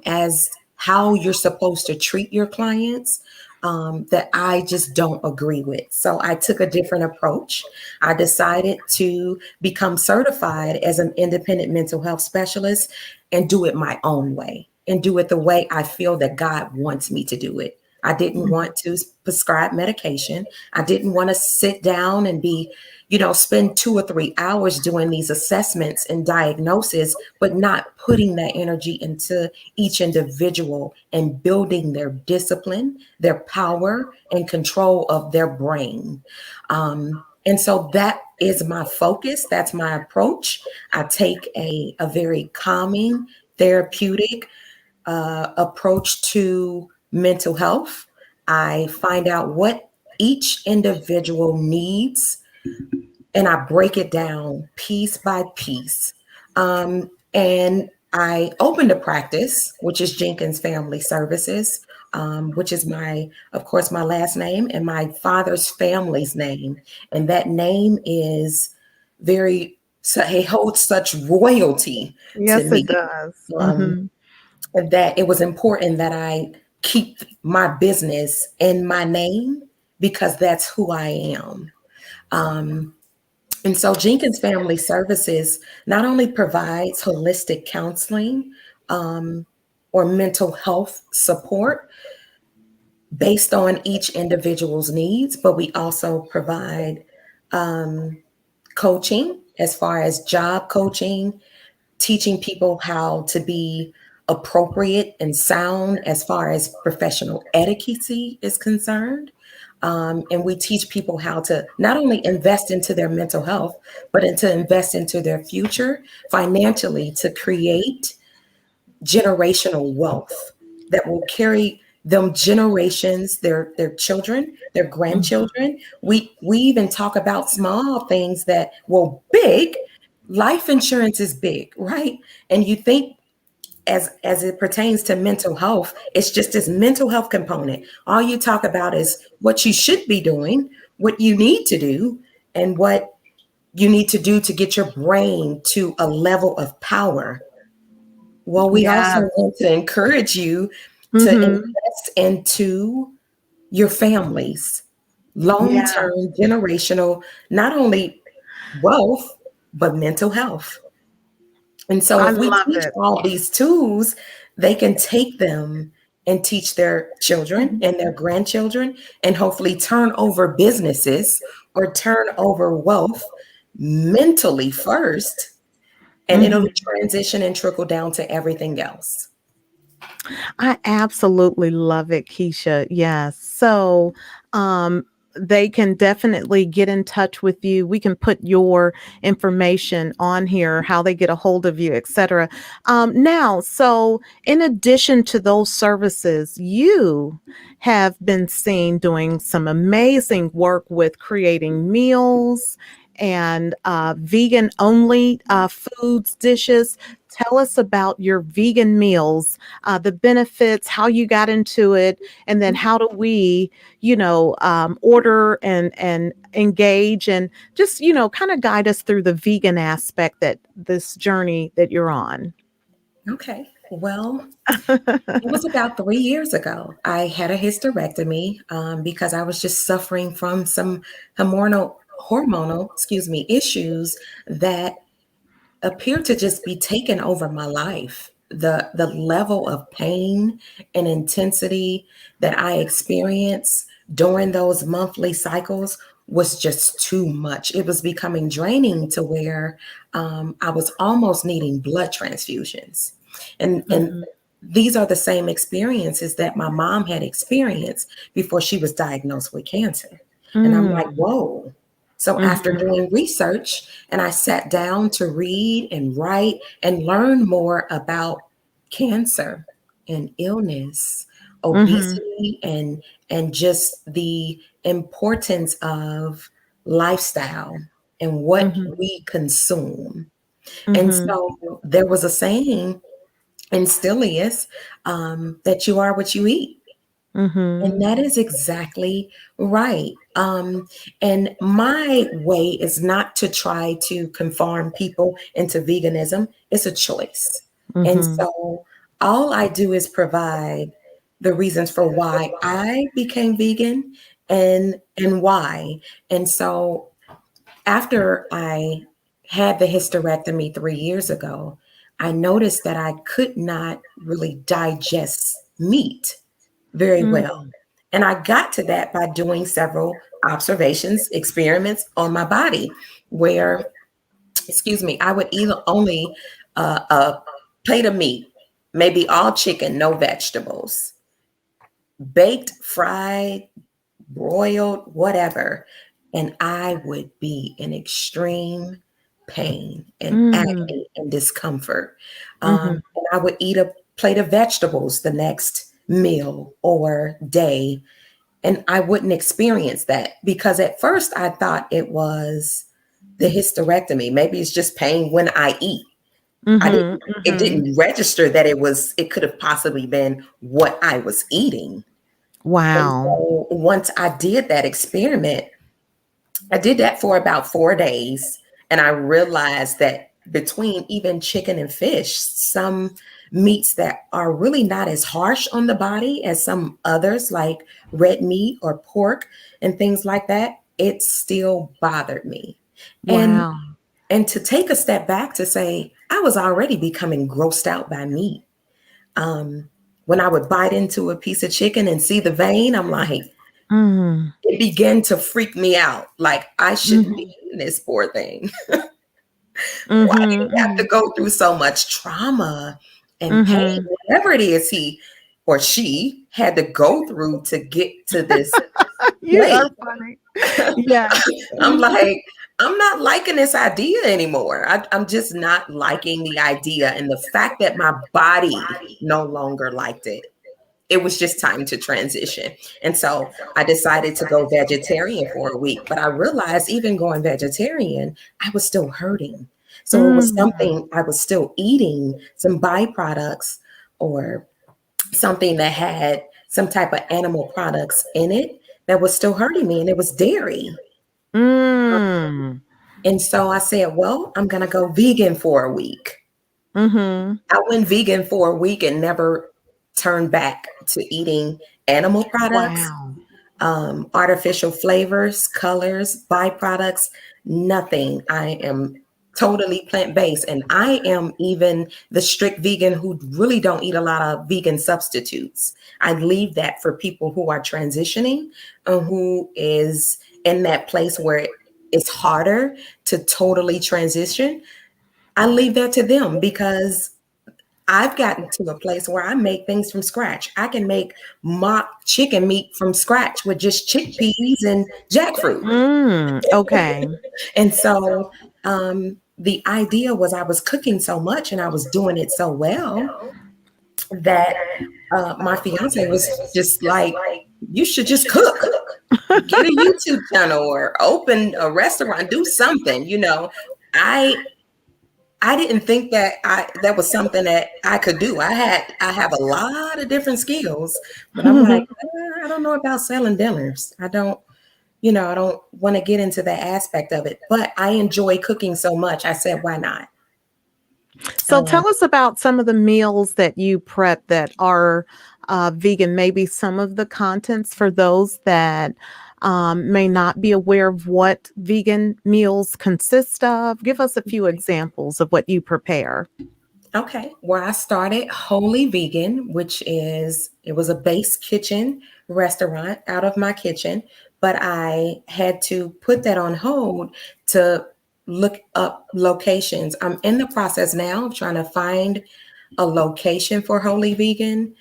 as how you're supposed to treat your clients that I just don't agree with. So I took a different approach. I decided to become certified as an independent mental health specialist and do it my own way and do it the way I feel that God wants me to do it. I didn't want to prescribe medication. I didn't want to sit down and spend 2 or 3 hours doing these assessments and diagnosis, but not putting that energy into each individual and building their discipline, their power, and control of their brain. And so that is my focus. That's my approach. I take a very calming, therapeutic approach to mental health. I find out what each individual needs, and I break it down piece by piece. And I opened a practice, which is Jenkins Family Services, which is of course, my last name and my father's family's name. And that name is it holds such royalty Yes, to me. it does. That it was important that I keep my business in my name because that's who I am. And so Jenkins Family Services not only provides holistic counseling or mental health support based on each individual's needs, but we also provide coaching as far as job coaching, teaching people how to be appropriate and sound as far as professional etiquette is concerned. And we teach people how to not only invest into their mental health, but to invest into their future financially to create generational wealth that will carry them generations, their children, their grandchildren. We even talk about small things that, well, big. Life insurance is big, right? And you think as it pertains to mental health, it's just this mental health component. All you talk about is what you should be doing, what you need to do, and what you need to do to get your brain to a level of power. Well, we also Yeah. want to encourage you to Mm-hmm. invest into your families, long Yeah. term, generational, not only wealth, but mental health. And so, I if we love teach it. all these tools, they can take them and teach their children and their grandchildren, and hopefully turn over businesses or turn over wealth mentally first, and it'll Mhm. transition and trickle down to everything else. I absolutely love it, Keisha. Yes. So, um, they can definitely get in touch with you. We can put your information on here, how they get a hold of you, etc. Now, so in addition to those services, you have been seen doing some amazing work with creating meals and vegan only foods, dishes. Tell us about your vegan meals, the benefits, how you got into it, and then how do we, order and engage and just, kind of guide us through the vegan aspect that this journey that you're on. Okay. Well, it was about 3 years ago. I had a hysterectomy because I was just suffering from some hormonal issues that appeared to just be taking over my life. The level of pain and intensity that I experienced during those monthly cycles was just too much. It was becoming draining to where I was almost needing blood transfusions. And Mhm. these are the same experiences that my mom had experienced before she was diagnosed with cancer. And I'm Mm. like, whoa. So after Mhm. doing research, and I sat down to read and write and learn more about cancer and illness, Mhm. obesity, and just the importance of lifestyle and what Mhm. we consume. And Mhm. so there was a saying, and still is, that you are what you eat. And Mhm. that is exactly right. And my way is not to try to conform people into veganism. It's a choice. And Mhm. so all I do is provide the reasons for why I became vegan and why. And so after I had the hysterectomy 3 years ago, I noticed that I could not really digest meat very well. Mm. And I got to that by doing several observations, experiments on my body, where, I would eat only a plate of meat, maybe all chicken, no vegetables, baked, fried, broiled, whatever. And I would be in extreme pain and Mm. agony and discomfort. Mhm. And I would eat a plate of vegetables the next meal or day. And I wouldn't experience that because at first I thought it was the hysterectomy. Maybe it's just pain when I eat. Mhm. It Mhm. didn't register that it could have possibly been what I was eating. And Wow. so once I did that experiment, I did that for about 4 days. And I realized that between even chicken and fish, some meats that are really not as harsh on the body as some others, like red meat or pork and things like that, it still bothered me. And Wow. and to take a step back to say, I was already becoming grossed out by meat. Um, when I would bite into a piece of chicken and see the vein, I'm like, Mm. it began to freak me out. Like, I shouldn't be Mhm. eating this poor thing. Why do Mhm. you have to Mhm. go through so much trauma and pain? Mhm. Whatever it is he or she had to go through to get to this You place. are funny. Yeah. I'm like, I'm not liking this idea anymore. I'm just not liking the idea and the fact that my body no longer liked it. it was just time to transition. And so I decided to go vegetarian for a week. But I realized even going vegetarian, I was still hurting. So it was Mm. something I was still eating some byproducts or something that had some type of animal products in it that was still hurting me, and it was dairy. Mm. And so I said, well, I'm going to go vegan for a week. Mm-hmm. I went vegan for a week and never turned back to eating animal products, Wow. artificial flavors, colors, byproducts, nothing. I am totally plant-based, and I am even the strict vegan who really don't eat a lot of vegan substitutes. I leave that for people who are transitioning and who is in that place where it's harder to totally transition. I leave that to them because I've gotten to a place where I make things from scratch. I can make mock chicken meat from scratch with just chickpeas and jackfruit. Mm. Okay. And so the idea was I was cooking so much and I was doing it so well that my fiance was just like, you should just cook, get a YouTube channel or open a restaurant, do something, you know. I didn't think that that was something that I could do. I have a lot of different skills, but I'm like, I don't know about selling dinners. I don't, you know, I don't want to get into that aspect of it. But I enjoy cooking so much. I said, why not? So tell us about some of the meals that you prep that are vegan, maybe some of the contents for those that may not be aware of what vegan meals consist of. Give us a few examples of what you prepare. Okay. Well, I started Wholly Vegan, which is, it was a base kitchen restaurant out of my kitchen, but I had to put that on hold to look up locations. I'm in the process now of trying to find a location for Wholly Vegan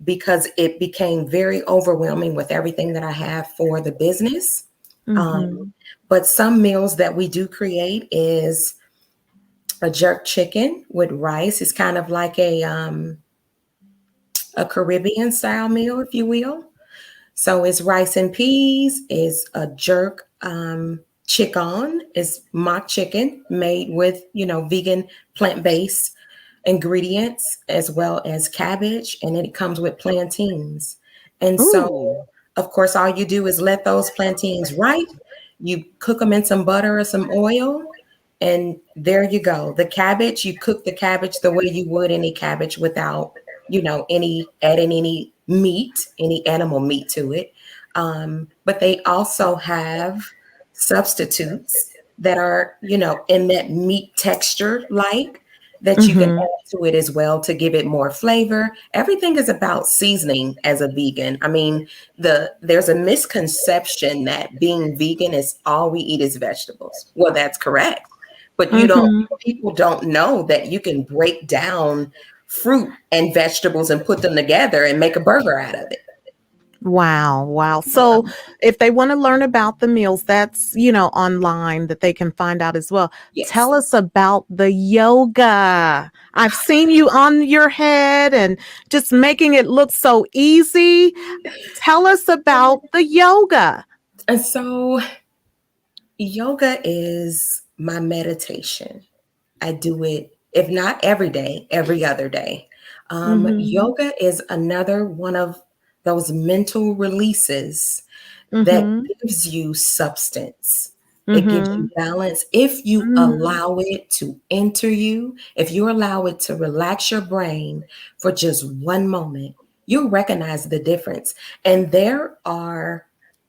because it became very overwhelming with everything that I have for the business. Mm-hmm. But some meals that we do create is a jerk chicken with rice. It's kind of like a Caribbean style meal, if you will. So it's rice and peas. It's a jerk chicken. It's mock chicken made with, you know, vegan plant-based ingredients as well as cabbage, and then it comes with plantains. And so, Ooh. of course, all you do is let those plantains ripe. You cook them in some butter or some oil, and there you go. The cabbage, you cook the cabbage the way you would any cabbage without, you know, any adding any meat, any animal meat to it. But they also have substitutes that are, you know, in that meat texture like that you can Mm-hmm. add to it as well to give it more flavor. Everything is about seasoning as a vegan. I mean, there's a misconception that being vegan is all we eat is vegetables. Well, that's correct. But you don't, Mm-hmm. people don't know that you can break down fruit and vegetables and put them together and make a burger out of it. Wow, wow. So if they want to learn about the meals, that's, you know, online that they can find out as well. Yes. Tell us about the yoga. I've seen you on your head and just making it look so easy. Tell us about the yoga. And so yoga is my meditation. I do it, if not every day, every other day. Mhm. Yoga is another one of those mental releases that Mhm. gives you substance. It gives you Mhm. balance. If you Mm. allow it to enter you, if you allow it to relax your brain for just one moment, you'll recognize the difference. And there are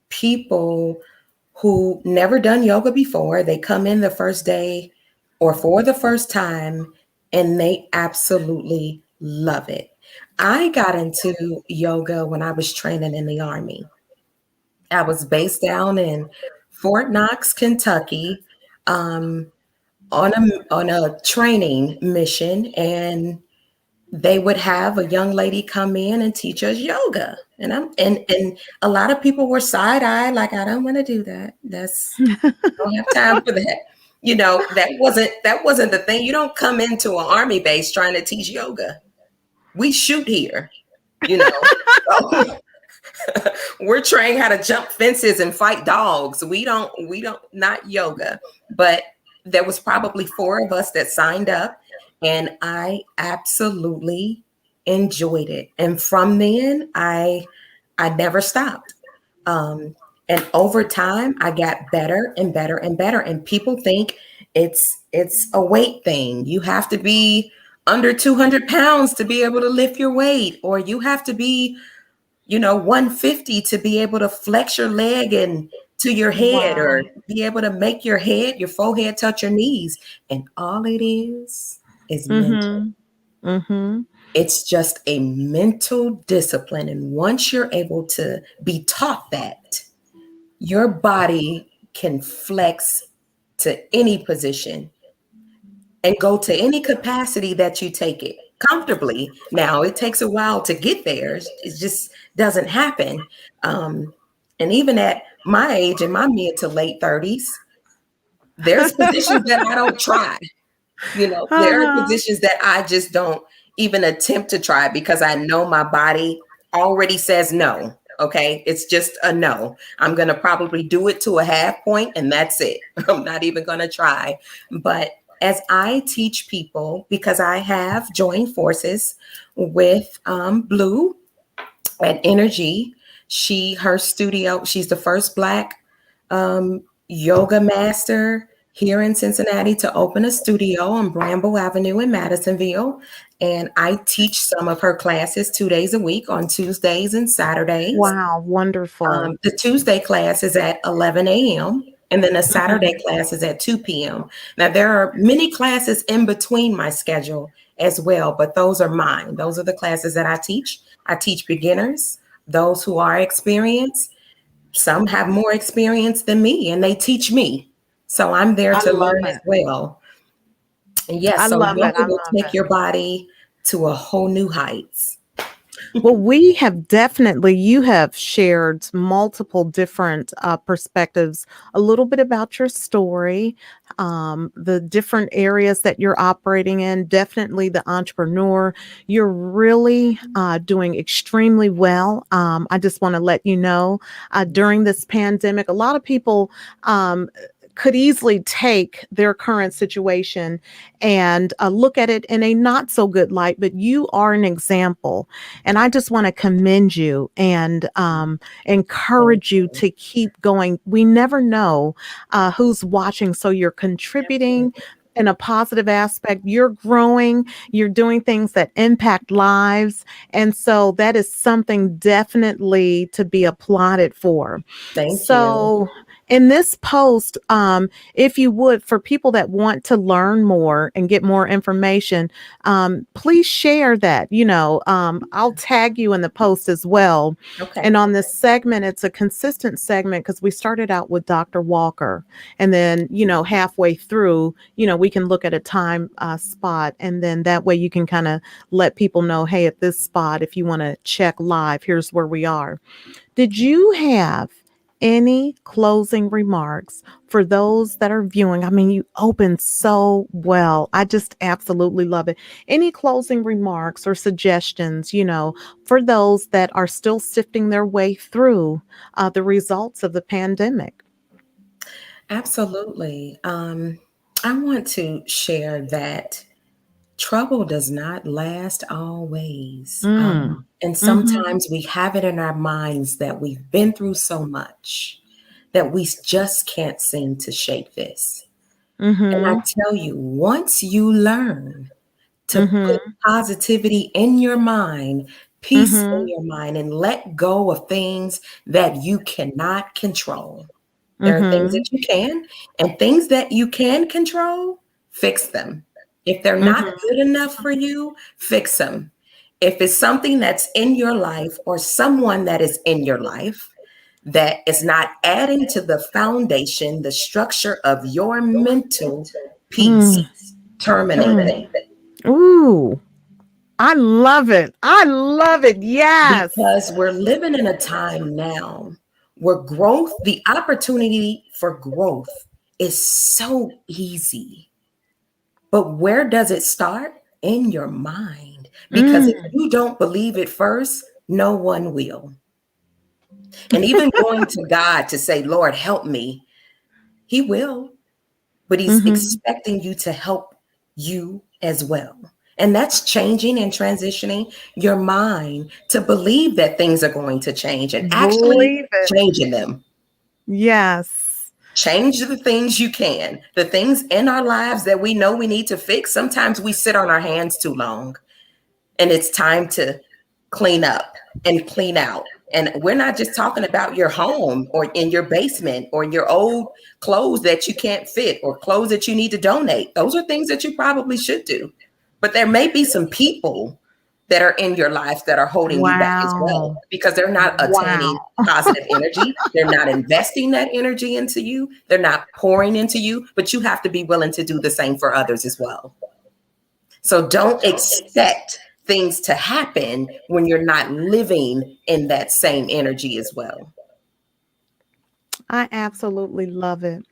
people who never done yoga before. They come in the first day or for the first time and they absolutely love it. I got into yoga when I was training in the Army. I was based down in Fort Knox, Kentucky, um, on a training mission, and they would have a young lady come in and teach us yoga. And a lot of people were side eyed, like, I don't want to do that. I don't have time for that. You know, that wasn't the thing. You don't come into an army base trying to teach yoga. We shoot here. you know. So we're trained how to jump fences and fight dogs. We don't not yoga, but there was probably 4 of us that signed up, and I absolutely enjoyed it. And from then I never stopped. Um, and over time, I got better and better and better. And people think it's a weight thing. You have to be under 200 pounds to be able to lift your weight, or you have to be 150 to be able to flex your leg and to your head, Wow. or be able to make your forehead touch your knees. And all it is mental. Mm-hmm. Mm-hmm. It's just a mental discipline. And once you're able to be taught that, your body can flex to any position and go to any capacity that you take it comfortably. Now, it takes a while to get there. It just doesn't happen. Um, and even at my age, in my mid to late 30s, there's positions that I don't try. There are Uh-huh. positions that I just don't even attempt to try because I know my body already says no. Okay. It's just a no. I'm going to probably do it to a half point and that's it. I'm not even going to try. But as I teach people, because I have joined forces with Blue at Energy, her studio, she's the first Black yoga master here in Cincinnati to open a studio on Bramble Avenue in Madisonville. And I teach some of her classes 2 days a week on Tuesdays and Saturdays. Wow, wonderful. The Tuesday class is at 11 a.m. and then the Saturday Mhm. class is at 2 p.m. Now, there are many classes in between my schedule as well, but those are mine. Those are the classes that I teach. I teach beginners, those who are experienced. Some have more experience than me and they teach me. So I'm there I to love learn as it. well. And yes, I so love it. yoga I will love take it. your body to a whole new heights. Well, we have definitely, you have shared multiple different perspectives, a little bit about your story, the different areas that you're operating in, definitely the entrepreneur. You're really doing extremely well. I just want to let you know during this pandemic, a lot of people could easily take their current situation and look at it in a not so good light, but you are an example. And I just want to commend you and Thank encourage you you. to keep going. We never know who's watching. So you're contributing Absolutely. in a positive aspect. You're growing, you're doing things that impact lives. And so that is something definitely to be applauded for. Thank you. So, in this post, if you would, for people that want to learn more and get more information, please share that. I'll tag you in the post as well. Okay. And on this segment, it's a consistent segment because we started out with Dr. Walker. And then, halfway through, we can look at a time spot. And then that way you can kind of let people know, hey, at this spot, if you want to check live, here's where we are. Did you have any closing remarks for those that are viewing? I mean, you opened so well. I just absolutely love it. Any closing remarks or suggestions, for those that are still sifting their way through the results of the pandemic? Absolutely. I want to share that trouble does not last always. Mm. And Mm-hmm. sometimes we have it in our minds that we've been through so much that we just can't seem to shake this. And I Mm-hmm. tell you, once you learn to put Mm-hmm. positivity in your mind, peace in Mm-hmm. your mind, and let go of things that you cannot control. There are things Mm-hmm. that you can, and things that you can control, fix them. If they're not Mm-hmm. good enough for you, fix them. If it's something that's in your life or someone that is in your life that is not adding to the foundation, the structure of your mental peace, Mm. terminate Mm. them. Ooh, I love it. I love it. Yes. Because we're living in a time now where growth, the opportunity for growth is so easy. But where does it start? In your mind. Because if Mm. you don't believe it first, no one will. And even going to God to say, Lord, help me, he will, but he's Hmm. expecting you to help you as well. And that's changing and transitioning your mind to believe that things are going to change and actually Believe it. changing them. Yes. Change the things you can. The things in our lives that we know we need to fix, sometimes we sit on our hands too long. And it's time to clean up and clean out. And we're not just talking about your home or in your basement or your old clothes that you can't fit or clothes that you need to donate. Those are things that you probably should do. But there may be some people that are in your life that are holding you back as well Wow. because they're not attaining Wow. positive energy. They're not investing that energy into you. They're not pouring into you, but you have to be willing to do the same for others as well. So don't expect things to happen when you're not living in that same energy as well. I absolutely love it.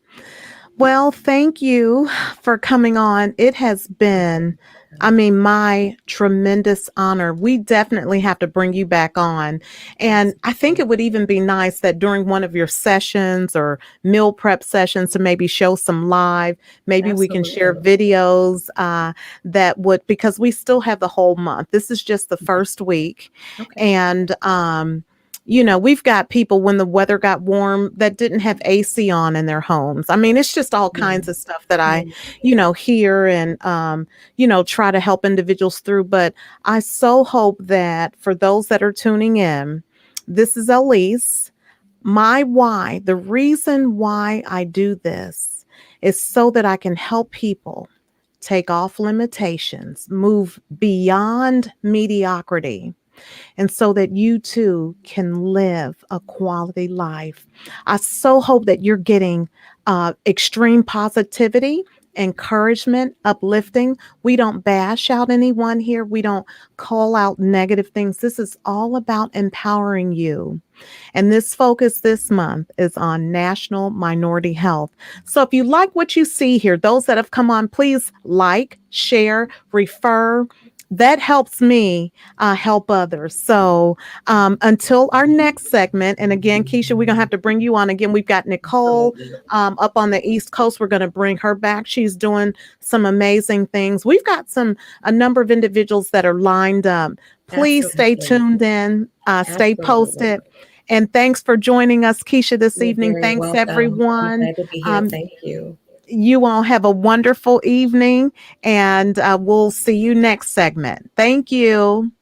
Well, thank you for coming on. It has been, I mean, my tremendous honor. We definitely have to bring you back on. And I think it would even be nice that during one of your sessions or meal prep sessions to maybe show some live, maybe we can share Absolutely. videos that would, because we still have the whole month. This is just the first week. Okay. And, we've got people when the weather got warm that didn't have AC on in their homes. I mean, it's just all Yeah. kinds of stuff that I, Yeah. hear and, try to help individuals through. But I so hope that for those that are tuning in, this is Elyse. My why, the reason why I do this is so that I can help people take off limitations, move beyond mediocrity, and so that you too can live a quality life. I so hope that you're getting extreme positivity, encouragement, uplifting. We don't bash out anyone here, we don't call out negative things. This is all about empowering you. And this focus this month is on National Minority Health. So if you like what you see here, those that have come on, please like, share, refer. That helps me help others. So until our next segment, and again, Keisha, we're going to have to bring you on again. We've got Nicole Absolutely. up on the East Coast. We're going to bring her back. She's doing some amazing things. We've got a number of individuals that are lined up. Please stay Absolutely. tuned in, stay Absolutely. posted. And thanks for joining us, Keisha, this You're evening. very Thanks, welcome. I'm everyone. glad to be here. Um, Thank you. you all have a wonderful evening, and we'll see you next segment. Thank you.